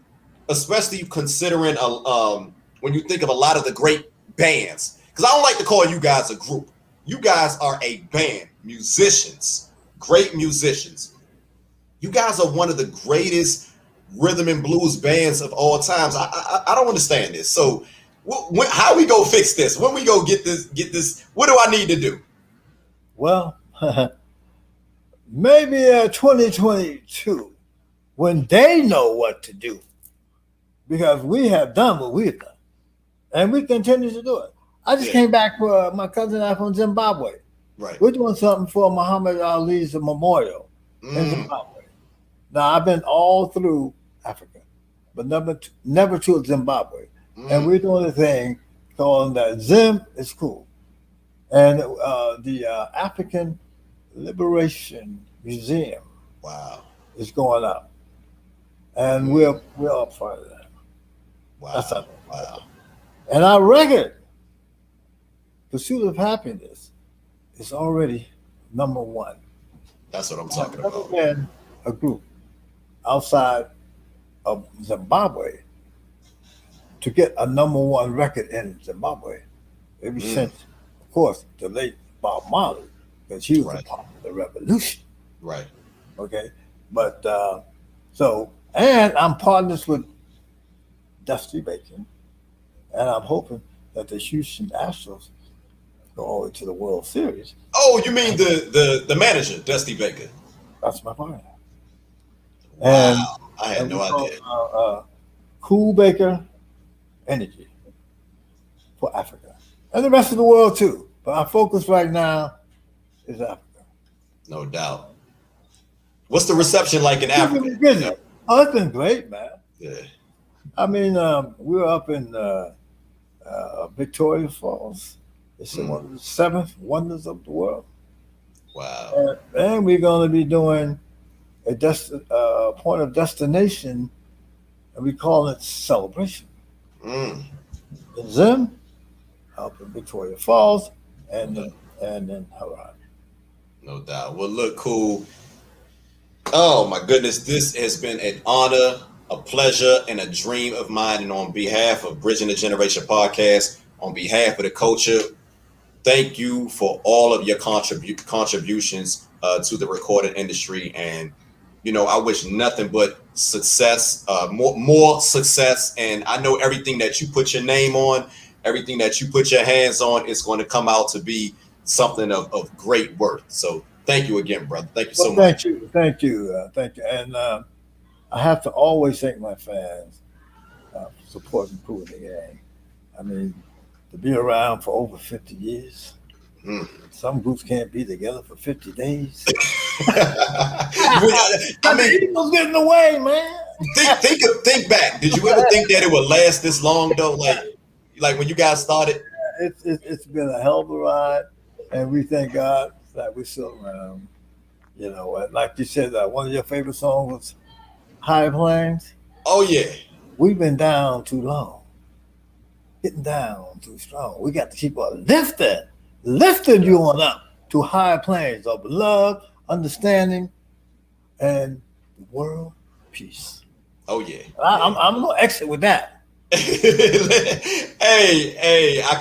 especially considering when you think of a lot of the great bands, because I don't like to call you guys a group. You guys are a band, musicians, great musicians. You guys are one of the greatest rhythm and blues bands of all times. I don't understand this. So How we go fix this? When we go get this? What do I need to do? Well, maybe 2022, when they know what to do, because we have done what we've done, and we continue to do it. I just came back for my cousin and I from Zimbabwe. Right. We're doing something for Muhammad Ali's memorial in Zimbabwe. Now, I've been all through Africa, but never to Zimbabwe. And we're doing a thing called Zim is Cool. And the African Liberation Museum is going up. And we're up for that. Wow. That's not And our record, Pursuit of Happiness, is already #1. That's what I'm talking about. Been a group outside of Zimbabwe to get a #1 record in Zimbabwe ever since, of course, the late Bob Marley, because he was a part of the revolution. Right. Okay. But and I'm partners with Dusty Bacon, and I'm hoping that the Houston Astros go all the way to the World Series. Oh, you mean the manager, Dusty Baker? That's my partner. Wow. And I had no idea. Kool Baker Energy for Africa and the rest of the world too. But our focus right now is Africa. No doubt. What's the reception like in Africa? Oh, it's been great, man. Yeah. I mean, we were up in Victoria Falls. It's one of the 7 wonders of the world. Wow. And we're going to be doing a point of destination, and we call it Celebration. In Zim, up in Victoria Falls, and then Hawaii. No doubt. Well, look, Kool. Oh my goodness, this has been an honor, a pleasure, and a dream of mine. And on behalf of Bridging the Generation podcast, on behalf of the culture, thank you for all of your contributions to the recording industry. And I wish nothing but success, more success. And I know everything that you put your name on, everything that you put your hands on, is going to come out to be something of great worth. So thank you again, brother. Thank you so much. Thank you. And I have to always thank my fans for supporting Kool The Gang. I mean, to be around for over 50 years. Some groups can't be together for 50 days. I mean, people's getting away, man. Think back. Did you ever think that it would last this long, though? Like when you guys started? It's been a hell of a ride, and we thank God that we're still around. And like you said, one of your favorite songs was High Plains. Oh, yeah. We've been down too long. Getting down too strong. We got to keep on lifting you on up to higher planes of love, understanding, and world peace. Oh yeah. I'm gonna exit with that. Hey, I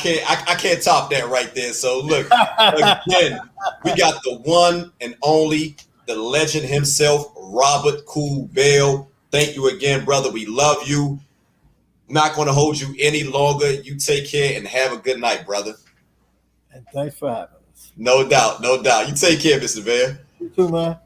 can't top that right there. So look, again, we got the one and only, the legend himself, Robert Kool Bell. Thank you again, brother. We love you. Not going to hold you any longer. You take care and have a good night, brother. And thanks for having us. No doubt. You take care, Mr. Bear. You too, man.